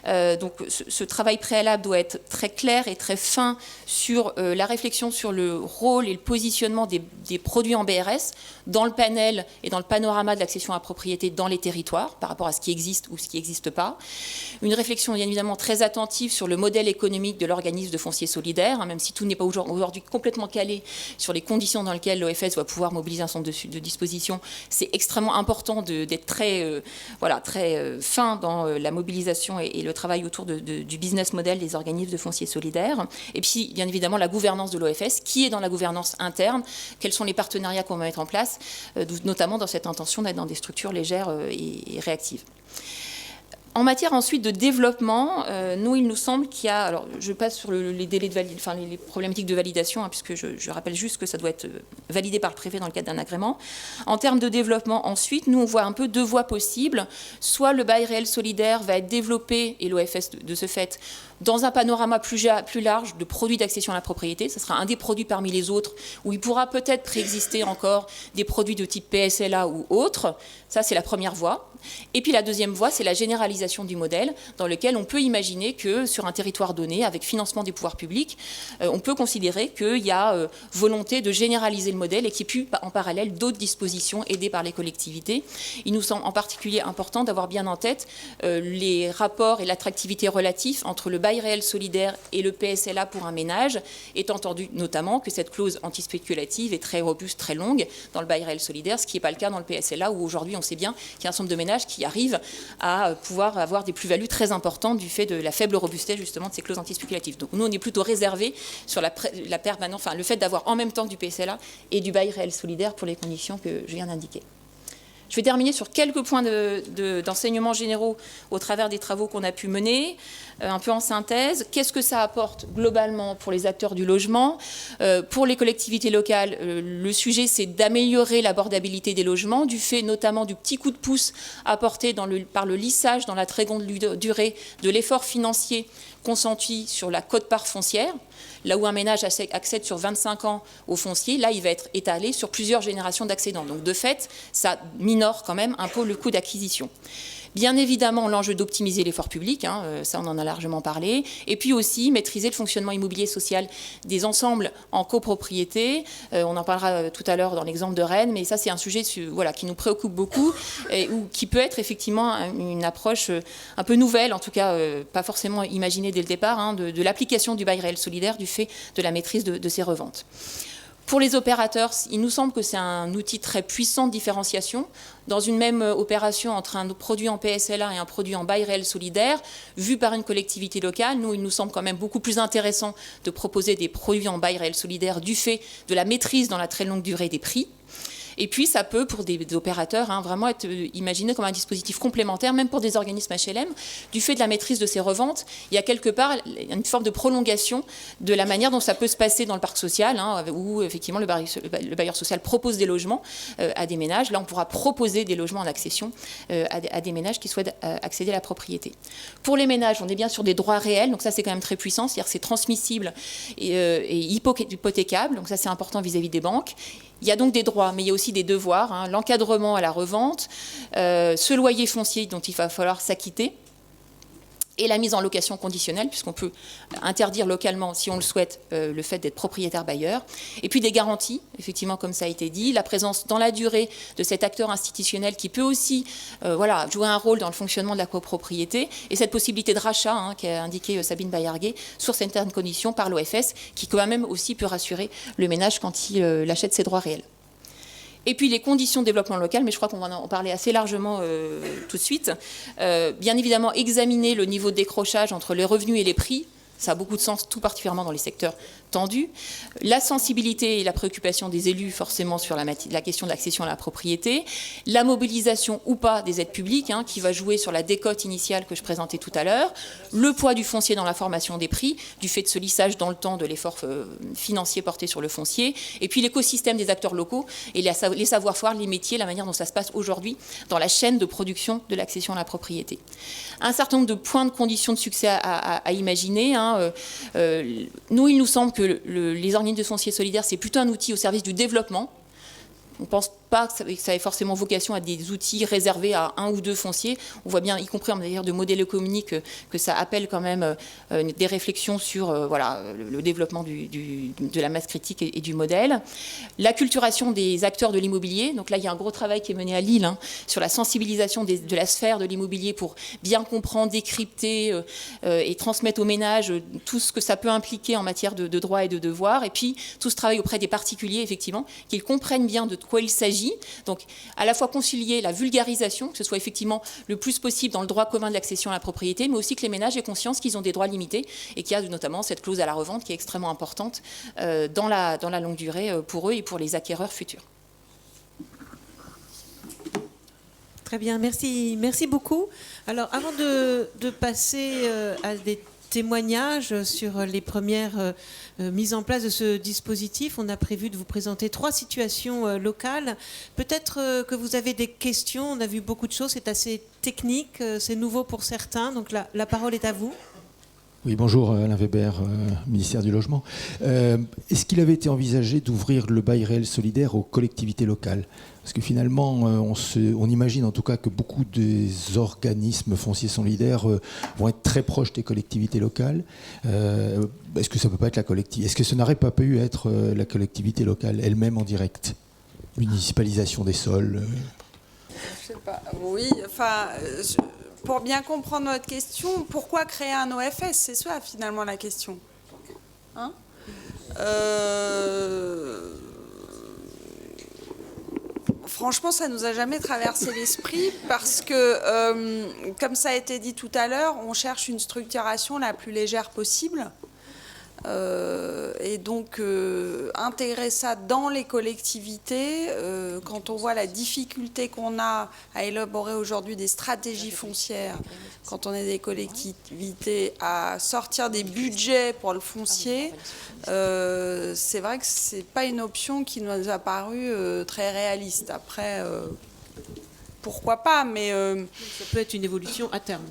Donc, ce travail préalable doit être très clair et très fin sur la réflexion sur le rôle et le positionnement des produits en BRS dans le panel et dans le panorama de l'accession à propriété dans les territoires par rapport à ce qui existe ou ce qui n'existe pas. Une réflexion bien évidemment très attentive sur le modèle économique de l'organisme de foncier solidaire, même si tout n'est pas aujourd'hui complètement calé sur les conditions dans lesquelles l'OFS va pouvoir mobiliser un certain nombre de dispositions. C'est extrêmement important d'être très fin dans la mobilisation et le travail autour du business model des organismes de foncier solidaire. Et puis, bien évidemment, la gouvernance de l'OFS, qui est dans la gouvernance interne, quels sont les partenariats qu'on va mettre en place, notamment dans cette intention d'être dans des structures légères et réactives. En matière ensuite de développement, nous, il nous semble qu'il y a... Alors, je passe sur les délais de les problématiques de validation, puisque je rappelle juste que ça doit être validé par le préfet dans le cadre d'un agrément. En termes de développement, ensuite, nous, on voit un peu 2 voies possibles. Soit le bail réel solidaire va être développé, et l'OFS, de ce fait, dans un panorama plus large de produits d'accession à la propriété. Ce sera un des produits parmi les autres où il pourra peut-être préexister encore des produits de type PSLA ou autres. Ça, c'est la première voie. Et puis la deuxième voie, c'est la généralisation du modèle, dans lequel on peut imaginer que sur un territoire donné, avec financement des pouvoirs publics, on peut considérer qu'il y a volonté de généraliser le modèle et qu'il y ait pu, en parallèle, d'autres dispositions aidées par les collectivités. Il nous semble en particulier important d'avoir bien en tête les rapports et l'attractivité relatifs entre le bail réel solidaire et le PSLA pour un ménage, étant entendu notamment que cette clause antispéculative est très robuste, très longue dans le bail réel solidaire, ce qui n'est pas le cas dans le PSLA, où aujourd'hui on sait bien qu'il y a un certain nombre de ménages qui arrivent à pouvoir avoir des plus-values très importantes du fait de la faible robustesse justement de ces clauses antispéculatives. Donc nous on est plutôt réservé sur le fait d'avoir en même temps du PSLA et du bail réel solidaire pour les conditions que je viens d'indiquer. Je vais terminer sur quelques points d'enseignement généraux au travers des travaux qu'on a pu mener, un peu en synthèse. Qu'est-ce que ça apporte globalement pour les acteurs du logement ? Pour les collectivités locales, le sujet, c'est d'améliorer l'abordabilité des logements, du fait notamment du petit coup de pouce apporté par le lissage dans la très grande durée de l'effort financier consenti sur la quote-part foncière. Là où un ménage accède sur 25 ans au foncier, là, il va être étalé sur plusieurs générations d'accédants. Donc, de fait, ça minore quand même un peu le coût d'acquisition. Bien évidemment, l'enjeu d'optimiser l'effort public, ça on en a largement parlé, et puis aussi maîtriser le fonctionnement immobilier social des ensembles en copropriété. On en parlera tout à l'heure dans l'exemple de Rennes, mais ça c'est un sujet qui nous préoccupe beaucoup et qui peut être effectivement une approche un peu nouvelle, en tout cas pas forcément imaginée dès le départ, de l'application du bail réel solidaire du fait de la maîtrise de ces reventes. Pour les opérateurs, il nous semble que c'est un outil très puissant de différenciation. Dans une même opération entre un produit en PSLA et un produit en bail réel solidaire, vu par une collectivité locale, il nous semble quand même beaucoup plus intéressant de proposer des produits en bail réel solidaire du fait de la maîtrise dans la très longue durée des prix. Et puis, ça peut, pour des opérateurs, vraiment être imaginé comme un dispositif complémentaire, même pour des organismes HLM. Du fait de la maîtrise de ces reventes, il y a quelque part une forme de prolongation de la manière dont ça peut se passer dans le parc social, où effectivement le bailleur social propose des logements à des ménages. Là, on pourra proposer des logements en accession à des ménages qui souhaitent accéder à la propriété. Pour les ménages, on est bien sur des droits réels, donc ça, c'est quand même très puissant, c'est-à-dire que c'est transmissible et hypothécable, donc ça, c'est important vis-à-vis des banques. Il y a donc des droits, mais il y a aussi des devoirs, l'encadrement à la revente, ce loyer foncier dont il va falloir s'acquitter, et la mise en location conditionnelle, puisqu'on peut interdire localement, si on le souhaite, le fait d'être propriétaire bailleur. Et puis des garanties, effectivement, comme ça a été dit, la présence dans la durée de cet acteur institutionnel qui peut aussi jouer un rôle dans le fonctionnement de la copropriété, et cette possibilité de rachat qu'a indiqué Sabine Bayarguet sur certaines conditions par l'OFS, qui quand même aussi peut rassurer le ménage quand il achète ses droits réels. Et puis les conditions de développement local, mais je crois qu'on va en parler assez largement tout de suite. Bien évidemment, examiner le niveau de décrochage entre les revenus et les prix. Ça a beaucoup de sens, tout particulièrement dans les secteurs tendus. La sensibilité et la préoccupation des élus, forcément, sur la question de l'accession à la propriété. La mobilisation ou pas des aides publiques, qui va jouer sur la décote initiale que je présentais tout à l'heure. Le poids du foncier dans la formation des prix, du fait de ce lissage dans le temps de l'effort financier porté sur le foncier. Et puis l'écosystème des acteurs locaux et les savoir-faire, les métiers, la manière dont ça se passe aujourd'hui dans la chaîne de production de l'accession à la propriété. Un certain nombre de points de conditions de succès à imaginer. Nous, il nous semble que les organismes de foncier solidaire, c'est plutôt un outil au service du développement. On ne pense pas que ça ait forcément vocation à des outils réservés à un ou deux fonciers. On voit bien, y compris en matière de modèle économique, que ça appelle quand même des réflexions sur le développement de la masse critique et du modèle. L'acculturation des acteurs de l'immobilier. Donc là, il y a un gros travail qui est mené à Lille sur la sensibilisation de la sphère de l'immobilier pour bien comprendre, décrypter et transmettre aux ménages tout ce que ça peut impliquer en matière de droits et de devoirs. Et puis, tout ce travail auprès des particuliers, effectivement, qu'ils comprennent bien de quoi il s'agit. Donc, à la fois concilier la vulgarisation, que ce soit effectivement le plus possible dans le droit commun de l'accession à la propriété, mais aussi que les ménages aient conscience qu'ils ont des droits limités et qu'il y a notamment cette clause à la revente qui est extrêmement importante dans la longue durée pour eux et pour les acquéreurs futurs. Très bien, merci beaucoup. Alors, avant de passer à des témoignages sur les premières mises en place de ce dispositif, on a prévu de vous présenter 3 situations locales. Peut-être que vous avez des questions, on a vu beaucoup de choses, c'est assez technique, c'est nouveau pour certains, donc la parole est à vous. Oui, bonjour, Alain Weber, ministère du Logement. Est-ce qu'il avait été envisagé d'ouvrir le bail réel solidaire aux collectivités locales ? Parce que finalement, on imagine en tout cas que beaucoup des organismes fonciers solidaires vont être très proches des collectivités locales. Est-ce que ça peut pas être la collectivité ? Est-ce que ce n'aurait pas pu être la collectivité locale elle-même en direct ? Municipalisation des sols Je sais pas. Oui, enfin, pour bien comprendre votre question, pourquoi créer un OFS ? C'est ça finalement la question. Hein ? Franchement, ça ne nous a jamais traversé l'esprit parce que, comme ça a été dit tout à l'heure, on cherche une structuration la plus légère possible. Et donc, intégrer ça dans les collectivités, quand on voit la difficulté qu'on a à élaborer aujourd'hui des stratégies foncières, quand on est des collectivités, à sortir des budgets pour le foncier, c'est vrai que c'est pas une option qui nous a paru très réaliste. Après, pourquoi pas, mais... Ça peut être une évolution à terme.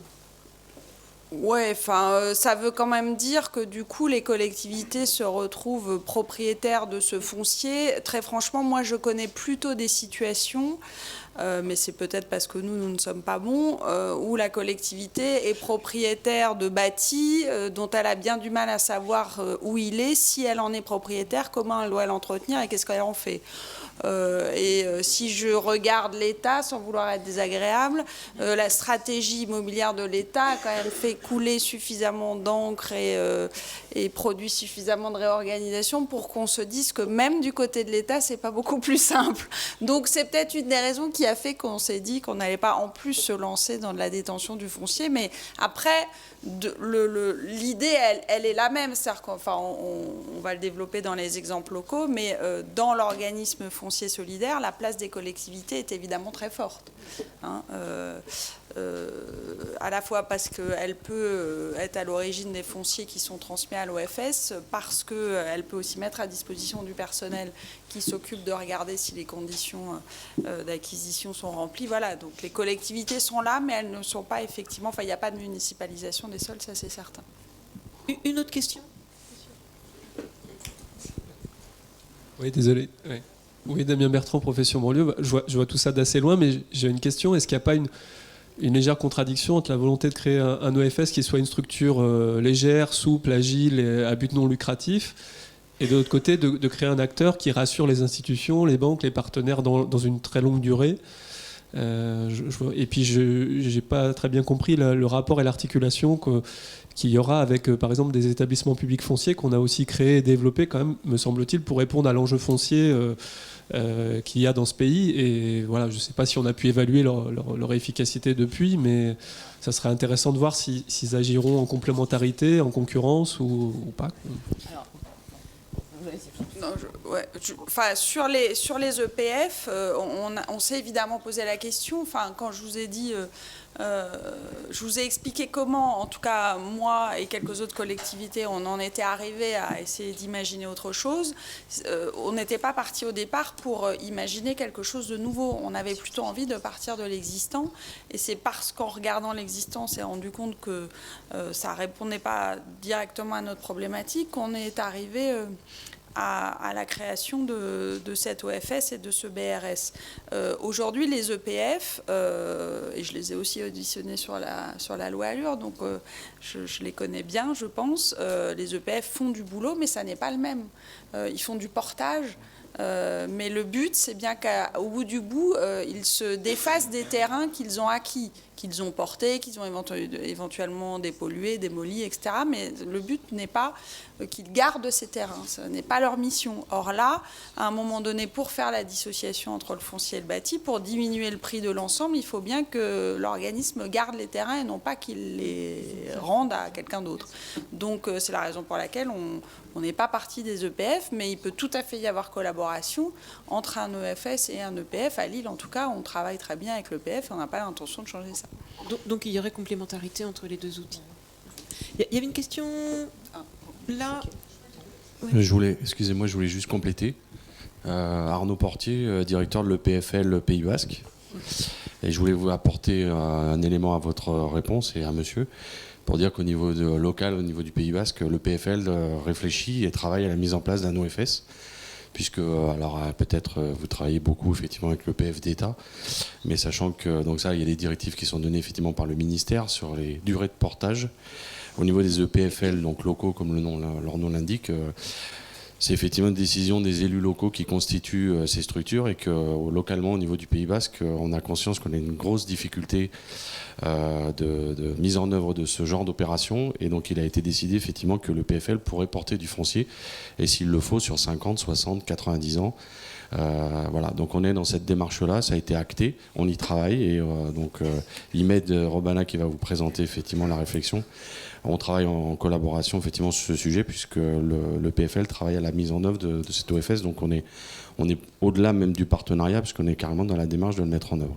Ouais, enfin, ça veut quand même dire que du coup, les collectivités se retrouvent propriétaires de ce foncier. Très franchement, moi, je connais plutôt des situations, mais c'est peut-être parce que nous ne sommes pas bons, où la collectivité est propriétaire de bâtis dont elle a bien du mal à savoir où il est, si elle en est propriétaire, comment elle doit l'entretenir et qu'est-ce qu'elle en fait. Si je regarde l'État, sans vouloir être désagréable, la stratégie immobilière de l'État a quand même fait couler suffisamment d'encre et produit suffisamment de réorganisation pour qu'on se dise que même du côté de l'État, c'est pas beaucoup plus simple. Donc c'est peut-être une des raisons qui a fait qu'on s'est dit qu'on n'allait pas en plus se lancer dans de la détention du foncier. Mais après, l'idée, elle est la même. C'est-à-dire on va le développer dans les exemples locaux, mais dans l'organisme foncier solidaire, la place des collectivités est évidemment très forte. Hein, à la fois parce qu'elle peut être à l'origine des fonciers qui sont transmis à l'OFS, parce qu'elle peut aussi mettre à disposition du personnel qui s'occupe de regarder si les conditions d'acquisition sont remplies. Voilà, donc les collectivités sont là, mais elles ne sont pas effectivement... Enfin, il n'y a pas de municipalisation des sols, ça c'est certain. Une autre question ? Oui, désolé. Ouais. Oui, Damien Bertrand, profession banlieue. Je vois tout ça d'assez loin, mais j'ai une question. Est-ce qu'il n'y a pas une légère contradiction entre la volonté de créer un OFS qui soit une structure légère, souple, agile, et à but non lucratif, et de l'autre côté, de créer un acteur qui rassure les institutions, les banques, les partenaires dans une très longue durée. Et puis, je n'ai pas très bien compris le rapport et l'articulation qu'il y aura avec, par exemple, des établissements publics fonciers qu'on a aussi créés et développés, quand même, me semble-t-il, pour répondre à l'enjeu foncier qu'il y a dans ce pays. Et voilà, je ne sais pas si on a pu évaluer leur efficacité depuis, mais ça serait intéressant de voir s'ils agiront en complémentarité, en concurrence ou pas. Alors, sur les EPF, on s'est évidemment posé la question. Enfin, quand je vous ai dit, je vous ai expliqué comment, en tout cas moi et quelques autres collectivités, on en était arrivé à essayer d'imaginer autre chose. On n'était pas parti au départ pour imaginer quelque chose de nouveau. On avait plutôt envie de partir de l'existant. Et c'est parce qu'en regardant l'existant, on s'est rendu compte que ça ne répondait pas directement à notre problématique qu'on est arrivé... à la création de cette OFS et de ce BRS. Aujourd'hui, les EPF, et je les ai aussi auditionnés sur la loi Allure, donc je les connais bien, je pense, les EPF font du boulot, mais ça n'est pas le même. Ils font du portage, mais le but, c'est bien qu'au bout du bout, ils se défassent des terrains qu'ils ont acquis, qu'ils ont portés, qu'ils ont éventuellement dépollués, démolis, etc. Mais le but n'est pas qu'ils gardent ces terrains. Ce n'est pas leur mission. Or là, à un moment donné, pour faire la dissociation entre le foncier et le bâti, pour diminuer le prix de l'ensemble, il faut bien que l'organisme garde les terrains et non pas qu'il les rende à quelqu'un d'autre. Donc c'est la raison pour laquelle on n'est pas parti des EPF, mais il peut tout à fait y avoir collaboration entre un EFS et un EPF. À Lille, en tout cas, on travaille très bien avec l'EPF et on n'a pas l'intention de changer ça. Donc il y aurait complémentarité entre les deux outils. Il y avait une question là. Ouais. Je voulais juste compléter. Arnaud Portier, directeur de l'EPFL Pays Basque. Et je voulais vous apporter un élément à votre réponse et à monsieur. pour dire qu'au niveau local, au niveau du Pays Basque, le PFL réfléchit et travaille à la mise en place d'un OFS. Puisque, alors peut-être vous travaillez beaucoup effectivement avec le PF d'État, mais sachant que donc ça, il y a des directives qui sont données effectivement par le ministère sur les durées de portage. Au niveau des EPFL, donc locaux comme leur nom l'indique, c'est effectivement une décision des élus locaux qui constituent ces structures et que localement au niveau du Pays Basque, on a conscience qu'on a une grosse difficulté de mise en œuvre de ce genre d'opération, et donc il a été décidé effectivement que le PFL pourrait porter du foncier, et s'il le faut sur 50, 60, 90 ans. Voilà, donc on est dans cette démarche-là, ça a été acté, on y travaille, et donc Imed Robana qui va vous présenter effectivement la réflexion. On travaille en collaboration effectivement sur ce sujet, puisque le PFL travaille à la mise en œuvre de cet OFS, donc on est au-delà même du partenariat, puisqu'on est carrément dans la démarche de le mettre en œuvre.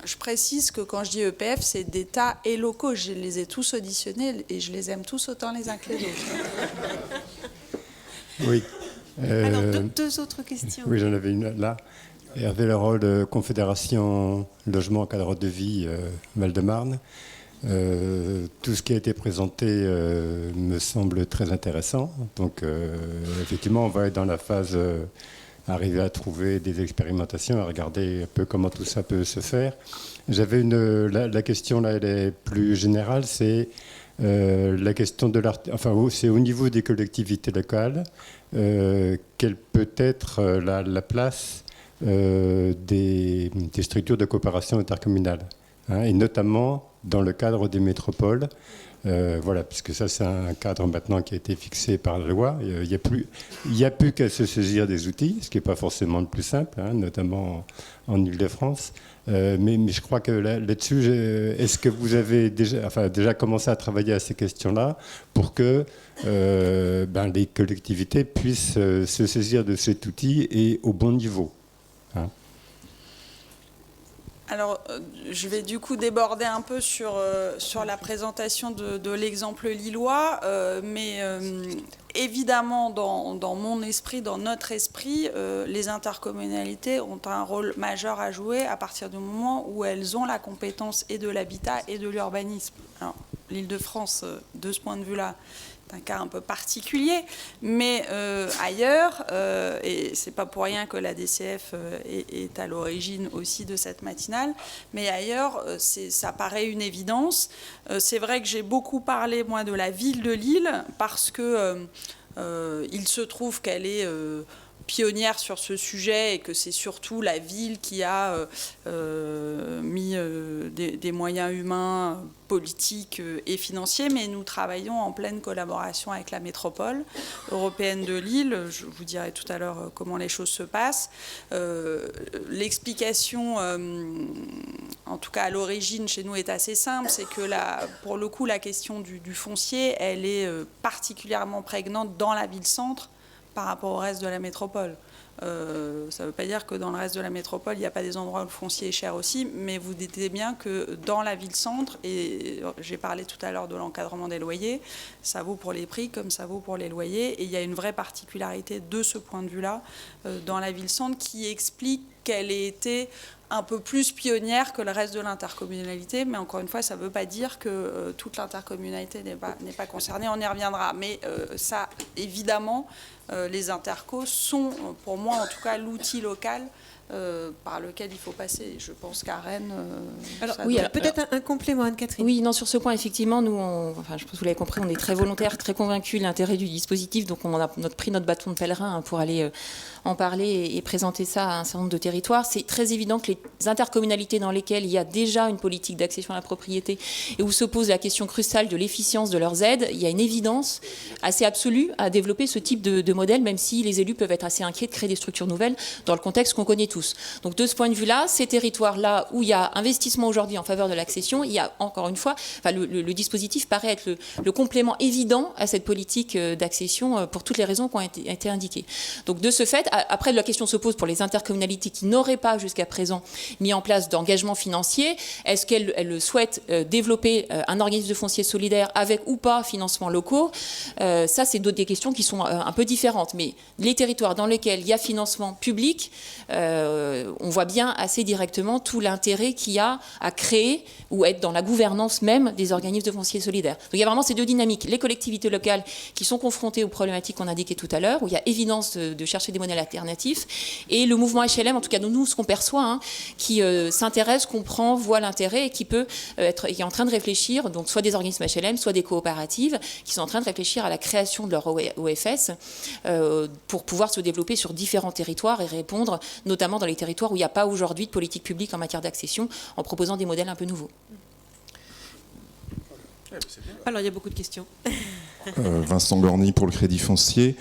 Je précise que quand je dis EPF, c'est d'État et locaux. Je les ai tous auditionnés et je les aime tous autant les uns que les autres. Oui. Alors, deux autres questions. Oui, j'en avais une là. Hervé Leroll, Confédération Logement Cadre de Vie, Val-de-Marne. Tout ce qui a été présenté me semble très intéressant. Donc, effectivement, on va être dans la phase arriver à trouver des expérimentations, à regarder un peu comment tout ça peut se faire. J'avais la question là, elle est plus générale, c'est la question de c'est au niveau des collectivités locales, quelle peut être la place des structures de coopération intercommunale, hein, et notamment dans le cadre des métropoles. Voilà, puisque ça c'est un cadre maintenant qui a été fixé par la loi. Il n'y a plus qu'à se saisir des outils, ce qui n'est pas forcément le plus simple, hein, notamment en Ile-de-France. Mais je crois que là-dessus, est-ce que vous avez déjà commencé à travailler à ces questions-là pour que les collectivités puissent se saisir de cet outil et au bon niveau, hein? Alors, je vais du coup déborder un peu sur la présentation de l'exemple lillois, mais évidemment, dans mon esprit, dans notre esprit, les intercommunalités ont un rôle majeur à jouer à partir du moment où elles ont la compétence et de l'habitat et de l'urbanisme. Alors, l'Île-de-France, de ce point de vue-là, c'est un cas un peu particulier, mais ailleurs, et c'est pas pour rien que la DCF est à l'origine aussi de cette matinale, mais ailleurs, ça paraît une évidence. C'est vrai que j'ai beaucoup parlé, moi, de la ville de Lille, parce que il se trouve qu'elle est pionnière sur ce sujet et que c'est surtout la ville qui a mis des moyens humains, politiques et financiers, mais nous travaillons en pleine collaboration avec la métropole européenne de Lille. Je vous dirai tout à l'heure comment les choses se passent. L'explication, en tout cas à l'origine chez nous, est assez simple, c'est que pour le coup, la question du foncier, elle est particulièrement prégnante dans la ville-centre par rapport au reste de la métropole. Ça ne veut pas dire que dans le reste de la métropole, il n'y a pas des endroits où le foncier est cher aussi, mais vous dites bien que dans la ville-centre, et j'ai parlé tout à l'heure de l'encadrement des loyers, ça vaut pour les prix comme ça vaut pour les loyers, et il y a une vraie particularité de ce point de vue-là dans la ville-centre qui explique qu'elle ait été un peu plus pionnière que le reste de l'intercommunalité, mais encore une fois, ça ne veut pas dire que toute l'intercommunalité n'est pas concernée, on y reviendra. Mais ça, évidemment, les intercos sont, pour moi en tout cas, l'outil local par lequel il faut passer. Je pense qu'à Rennes... peut-être un complément, Anne-Catherine. Oui, non, sur ce point, effectivement, nous, je pense que vous l'avez compris, on est très volontaires, très convaincus de l'intérêt du dispositif, donc on a pris notre bâton de pèlerin pour aller en parler et présenter ça à un certain nombre de territoires. C'est très évident que les intercommunalités dans lesquelles il y a déjà une politique d'accession à la propriété et où se pose la question cruciale de l'efficience de leurs aides, il y a une évidence assez absolue à développer ce type de modèle, même si les élus peuvent être assez inquiets de créer des structures nouvelles dans le contexte qu'on connaît tous. Donc de ce point de vue-là, ces territoires-là où il y a investissement aujourd'hui en faveur de l'accession, il y a encore une fois, le dispositif paraît être le complément évident à cette politique d'accession pour toutes les raisons qui ont été indiquées. Donc de ce fait, après la question se pose pour les intercommunalités qui n'auraient pas jusqu'à présent mis en place d'engagement financier. Est-ce qu'elles souhaitent développer un organisme de foncier solidaire avec ou pas financements locaux? Ça, c'est des questions qui sont un peu différentes. Mais les territoires dans lesquels il y a financement public, on voit bien assez directement tout l'intérêt qu'il y a à créer ou être dans la gouvernance même des organismes de foncier solidaire. Donc il y a vraiment ces deux dynamiques, les collectivités locales qui sont confrontées aux problématiques qu'on indiquait tout à l'heure, où il y a évidence de chercher des modèles alternatifs, et le mouvement HLM, en tout cas nous ce qu'on perçoit, qui s'intéresse, comprend, voit l'intérêt et qui est en train de réfléchir, donc soit des organismes HLM, soit des coopératives, qui sont en train de réfléchir à la création de leur OFS pour pouvoir se développer sur différents territoires et répondre notamment dans les territoires où il n'y a pas aujourd'hui de politique publique en matière d'accession, en proposant des modèles un peu nouveaux. Alors, il y a beaucoup de questions. Vincent Gorny pour le Crédit Foncier.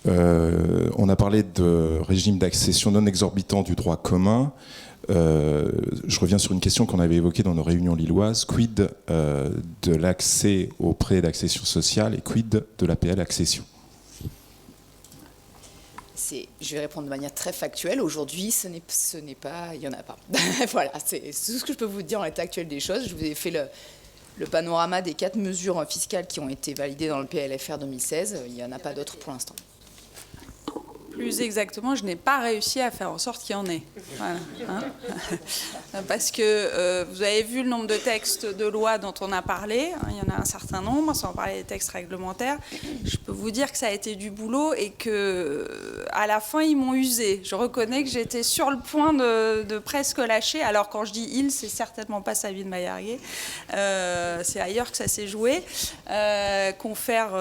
On a parlé de régime d'accession non exorbitant du droit commun. Je reviens sur une question qu'on avait évoquée dans nos réunions lilloises. Quid de l'accès aux prêts d'accession sociale et quid de l'APL accession? Je vais répondre de manière très factuelle. Aujourd'hui, ce n'est pas, il n'y en a pas. Voilà, c'est tout ce que je peux vous dire en l'état actuel des choses. Je vous ai fait le panorama des 4 mesures fiscales qui ont été validées dans le PLFR 2016. Il n'y en a pas d'autres pour l'instant. Plus exactement, je n'ai pas réussi à faire en sorte qu'il y en ait. Voilà, parce que vous avez vu le nombre de textes de loi dont on a parlé. Il y en a un certain nombre, sans parler des textes réglementaires. Je peux vous dire que ça a été du boulot et qu'à la fin, ils m'ont usé. Je reconnais que j'étais sur le point de presque lâcher. Alors, quand je dis « il », c'est certainement pas Sabine Baillarguet. C'est ailleurs que ça s'est joué. Confère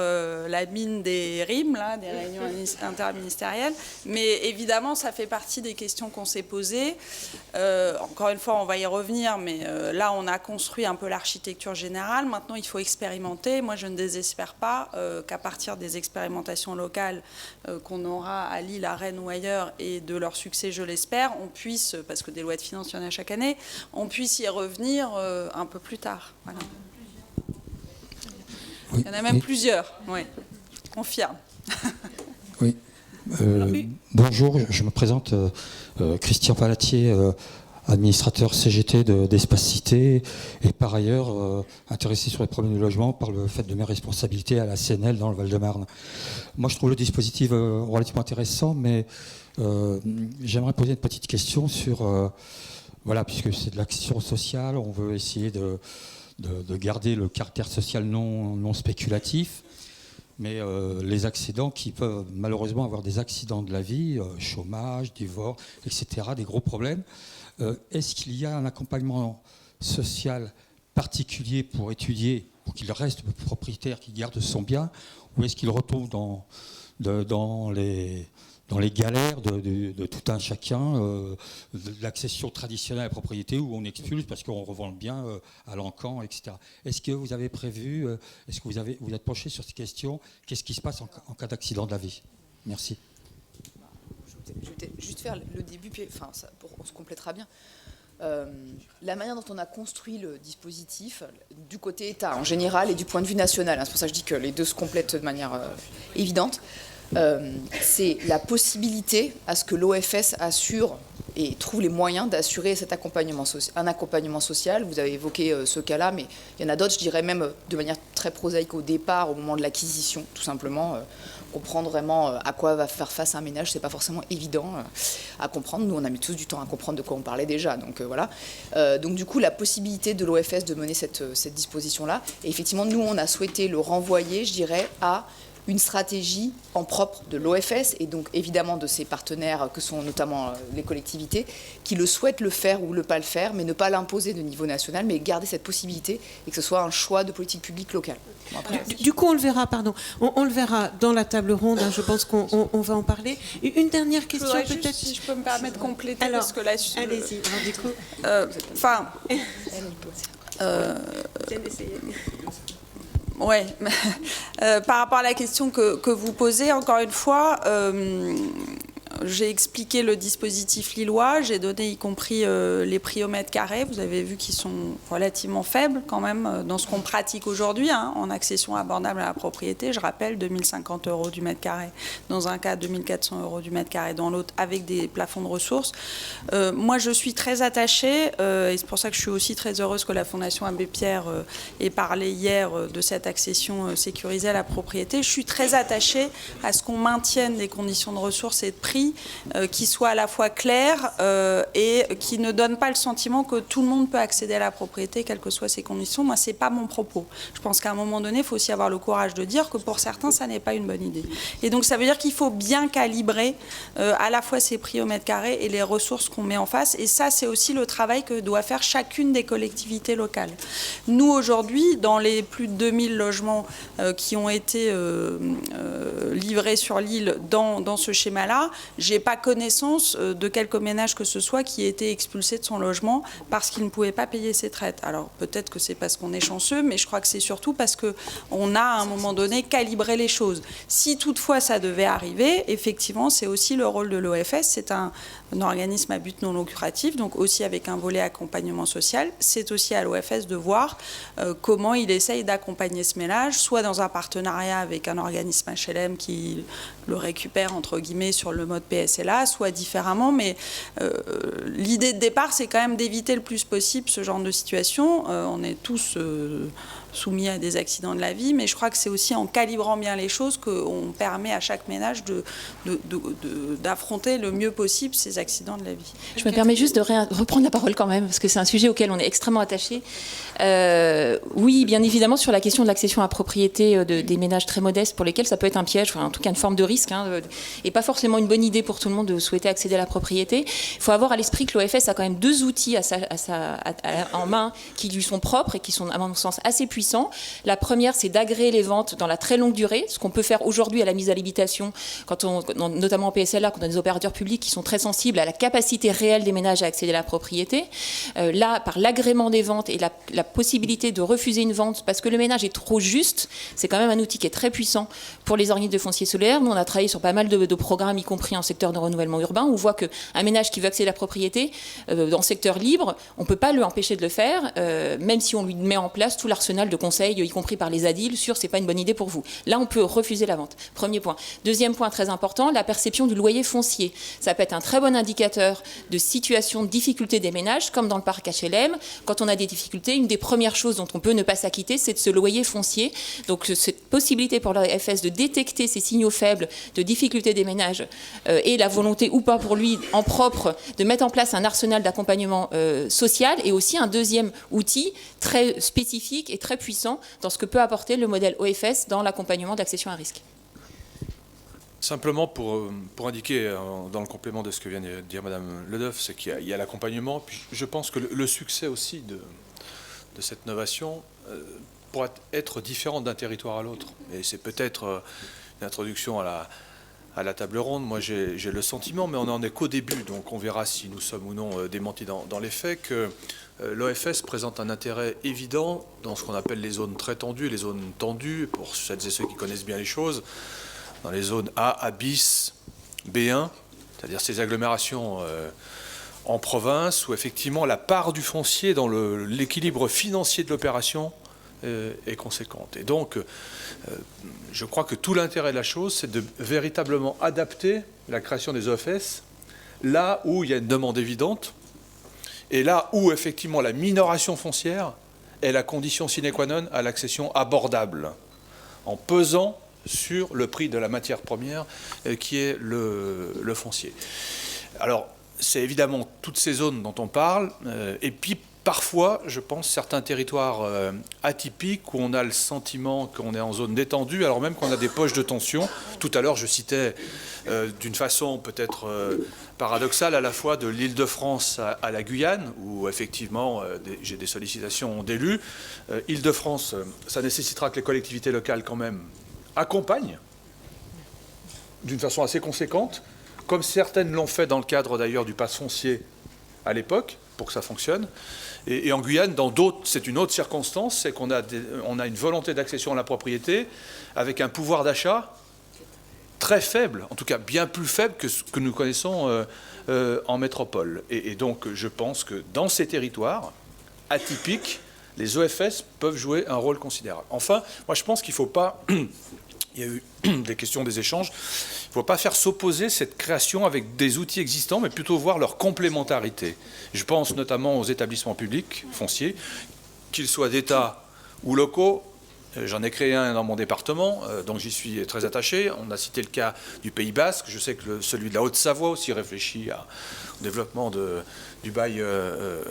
la mine des rimes, là, des réunions interministérielles. Mais évidemment, ça fait partie des questions qu'on s'est posées. Encore une fois, on va y revenir, mais là, on a construit un peu l'architecture générale. Maintenant, il faut expérimenter. Moi, je ne désespère pas qu'à partir des expérimentations locales qu'on aura à Lille, à Rennes ou ailleurs, et de leur succès, je l'espère, on puisse, parce que des lois de finances, il y en a chaque année, on puisse y revenir un peu plus tard. Voilà. Oui. Il y en a même plusieurs, oui, je confirme. Oui. Bonjour, je me présente, Christian Palatier, administrateur CGT d'Espace Cité, et par ailleurs intéressé sur les problèmes du logement par le fait de mes responsabilités à la CNL dans le Val-de-Marne. Moi, je trouve le dispositif relativement intéressant, mais j'aimerais poser une petite question sur, voilà, puisque c'est de l'action sociale, on veut essayer de garder le caractère social non spéculatif. Mais les accidents qui peuvent malheureusement avoir des accidents de la vie, chômage, divorce, etc., des gros problèmes. Est-ce qu'il y a un accompagnement social particulier pour étudier, pour qu'il reste propriétaire, qu'il garde son bien, ou est-ce qu'il retombe dans les galères de tout un chacun, de l'accession traditionnelle à la propriété où on expulse parce qu'on revend le bien à l'encan, etc. Est-ce que vous avez prévu, est-ce que vous êtes penché sur ces questions? Qu'est-ce qui se passe en cas d'accident de la vie? Merci. Je vais juste faire le début, puis enfin, on se complétera bien. La manière dont on a construit le dispositif, du côté État en général et du point de vue national, c'est pour ça que je dis que les deux se complètent de manière évidente, c'est la possibilité à ce que l'OFS assure et trouve les moyens d'assurer cet accompagnement un accompagnement social. Vous avez évoqué ce cas-là, mais il y en a d'autres, je dirais même de manière très prosaïque au départ, au moment de l'acquisition, tout simplement. Comprendre vraiment à quoi va faire face un ménage, c'est pas forcément évident à comprendre. Nous, on a mis tous du temps à comprendre de quoi on parlait déjà. Donc voilà. Donc du coup, la possibilité de l'OFS de mener cette disposition-là. Et effectivement, nous, on a souhaité le renvoyer, je dirais, à une stratégie en propre de l'OFS et donc évidemment de ses partenaires que sont notamment les collectivités qui le souhaitent le faire ou ne pas le faire, mais ne pas l'imposer de niveau national, mais garder cette possibilité et que ce soit un choix de politique publique locale. Bon, après, du coup, on le verra, on le verra dans la table ronde, je pense qu'on va en parler. Une dernière question peut-être. Si je peux me permettre de compléter, alors, parce que là, allez-y, du coup. Enfin... Ouais. Par rapport à la question que vous posez, encore une fois, j'ai expliqué le dispositif lillois, j'ai donné y compris les prix au mètre carré. Vous avez vu qu'ils sont relativement faibles quand même dans ce qu'on pratique aujourd'hui en accession abordable à la propriété. Je rappelle, 2050 € du mètre carré dans un cas, 2400 € du mètre carré dans l'autre, avec des plafonds de ressources. Moi, je suis très attachée, et c'est pour ça que je suis aussi très heureuse que la Fondation Abbé Pierre ait parlé hier de cette accession sécurisée à la propriété. Je suis très attachée à ce qu'on maintienne des conditions de ressources et de prix prix qui soit à la fois clair et qui ne donne pas le sentiment que tout le monde peut accéder à la propriété, quelles que soient ses conditions. Moi, c'est pas mon propos. Je pense qu'à un moment donné, il faut aussi avoir le courage de dire que pour certains, ça n'est pas une bonne idée. Et donc, ça veut dire qu'il faut bien calibrer à la fois ces prix au mètre carré et les ressources qu'on met en face. Et ça, c'est aussi le travail que doit faire chacune des collectivités locales. Nous, aujourd'hui, dans les plus de 2000 logements qui ont été livrés sur l'île dans ce schéma-là, j'ai pas connaissance de quelque ménage que ce soit qui ait été expulsé de son logement parce qu'il ne pouvait pas payer ses traites. Alors peut-être que c'est parce qu'on est chanceux, mais je crois que c'est surtout parce qu'on a à un moment donné calibré les choses. Si toutefois ça devait arriver, effectivement, c'est aussi le rôle de l'OFS. C'est un organisme à but non lucratif, donc aussi avec un volet accompagnement social. C'est aussi à l'OFS de voir comment il essaye d'accompagner ce ménage, soit dans un partenariat avec un organisme HLM qui le récupère, entre guillemets, sur le mode PSLA, soit différemment. Mais l'idée de départ, c'est quand même d'éviter le plus possible ce genre de situation. On est tous soumis à des accidents de la vie, mais je crois que c'est aussi en calibrant bien les choses qu'on permet à chaque ménage d'affronter le mieux possible ces accidents de la vie. Je me permets juste de reprendre la parole quand même, parce que c'est un sujet auquel on est extrêmement attaché. Oui, bien évidemment, sur la question de l'accession à propriété des ménages très modestes pour lesquels ça peut être un piège, enfin, en tout cas une forme de risque, et pas forcément une bonne idée pour tout le monde de souhaiter accéder à la propriété. Il faut avoir à l'esprit que l'OFS a quand même 2 outils en main qui lui sont propres et qui sont, à mon sens, assez puissants. La première, c'est d'agréer les ventes dans la très longue durée, ce qu'on peut faire aujourd'hui à la mise à l'habitation, notamment en PSLA, quand on a des opérateurs publics qui sont très sensibles à la capacité réelle des ménages à accéder à la propriété. Là, par l'agrément des ventes et la possibilité de refuser une vente parce que le ménage est trop juste, c'est quand même un outil qui est très puissant pour les organismes de foncier solaire. Nous, on a travaillé sur pas mal de programmes, y compris en secteur de renouvellement urbain, où on voit qu'un ménage qui veut accéder à la propriété, dans le secteur libre, on ne peut pas l'empêcher de le faire, même si on lui met en place tout l'arsenal de conseils, y compris par les ADIL, sur c'est pas une bonne idée pour vous. Là, on peut refuser la vente. Premier point. Deuxième point très important, la perception du loyer foncier. Ça peut être un très bon indicateur de situation de difficulté des ménages, comme dans le parc HLM. Quand on a des difficultés, une des premières choses dont on peut ne pas s'acquitter, c'est de ce loyer foncier. Donc, cette possibilité pour l'OFS de détecter ces signaux faibles de difficulté des ménages et la volonté ou pas pour lui, en propre, de mettre en place un arsenal d'accompagnement social et aussi un deuxième outil très spécifique et très puissant dans ce que peut apporter le modèle OFS dans l'accompagnement d'accession à risque. Simplement pour indiquer, dans le complément de ce que vient de dire Mme Ledeuf, c'est qu'il y a l'accompagnement. Puis je pense que le succès aussi de cette innovation pourra être différent d'un territoire à l'autre. Et c'est peut-être une introduction à la table ronde. Moi, j'ai le sentiment, mais on n'en est qu'au début, donc on verra si nous sommes ou non démentis dans les faits, que l'OFS présente un intérêt évident dans ce qu'on appelle les zones très tendues, les zones tendues, pour celles et ceux qui connaissent bien les choses, dans les zones A bis, B1, c'est-à-dire ces agglomérations en province, où effectivement la part du foncier dans l'équilibre financier de l'opération est conséquente. Et donc, je crois que tout l'intérêt de la chose, c'est de véritablement adapter la création des OFS là où il y a une demande évidente, et là où, effectivement, la minoration foncière est la condition sine qua non à l'accession abordable, en pesant sur le prix de la matière première qui est le foncier. Alors, c'est évidemment toutes ces zones dont on parle, et puis parfois, je pense, certains territoires atypiques où on a le sentiment qu'on est en zone détendue, alors même qu'on a des poches de tension. Tout à l'heure, je citais d'une façon peut-être paradoxale à la fois de l'Île-de-France à la Guyane, où effectivement j'ai des sollicitations d'élus. Île-de-France, ça nécessitera que les collectivités locales quand même accompagnent d'une façon assez conséquente, comme certaines l'ont fait dans le cadre d'ailleurs du pass foncier à l'époque, pour que ça fonctionne. Et en Guyane, dans d'autres, c'est une autre circonstance, c'est qu'on a une volonté d'accession à la propriété avec un pouvoir d'achat très faible, en tout cas bien plus faible que ce que nous connaissons en métropole. Et donc, je pense que dans ces territoires atypiques, les OFS peuvent jouer un rôle considérable. Enfin, moi je pense qu'il ne faut pas... Il y a eu des questions, des échanges. Il ne faut pas faire s'opposer cette création avec des outils existants, mais plutôt voir leur complémentarité. Je pense notamment aux établissements publics fonciers, qu'ils soient d'État ou locaux. J'en ai créé un dans mon département, donc j'y suis très attaché. On a cité le cas du Pays Basque. Je sais que celui de la Haute-Savoie aussi réfléchit au développement du bail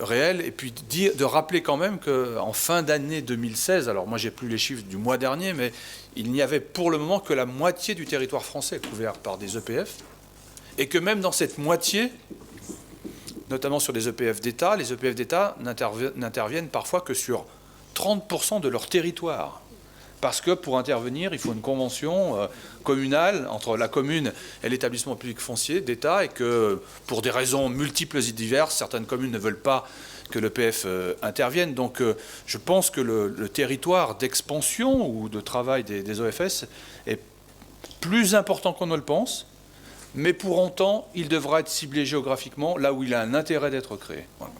réel. Et puis de rappeler quand même qu'en fin d'année 2016, alors moi j'ai plus les chiffres du mois dernier, mais il n'y avait pour le moment que la moitié du territoire français couvert par des EPF. Et que même dans cette moitié, notamment sur les EPF d'État, les EPF d'État n'interviennent parfois que sur 30% de leur territoire. Parce que pour intervenir, il faut une convention communale entre la commune et l'établissement public foncier d'État, et que pour des raisons multiples et diverses, certaines communes ne veulent pas que l'EPF intervienne. Donc je pense que le territoire d'expansion ou de travail des OFS est plus important qu'on ne le pense, mais pour autant, il devra être ciblé géographiquement là où il a un intérêt d'être créé. Voilà.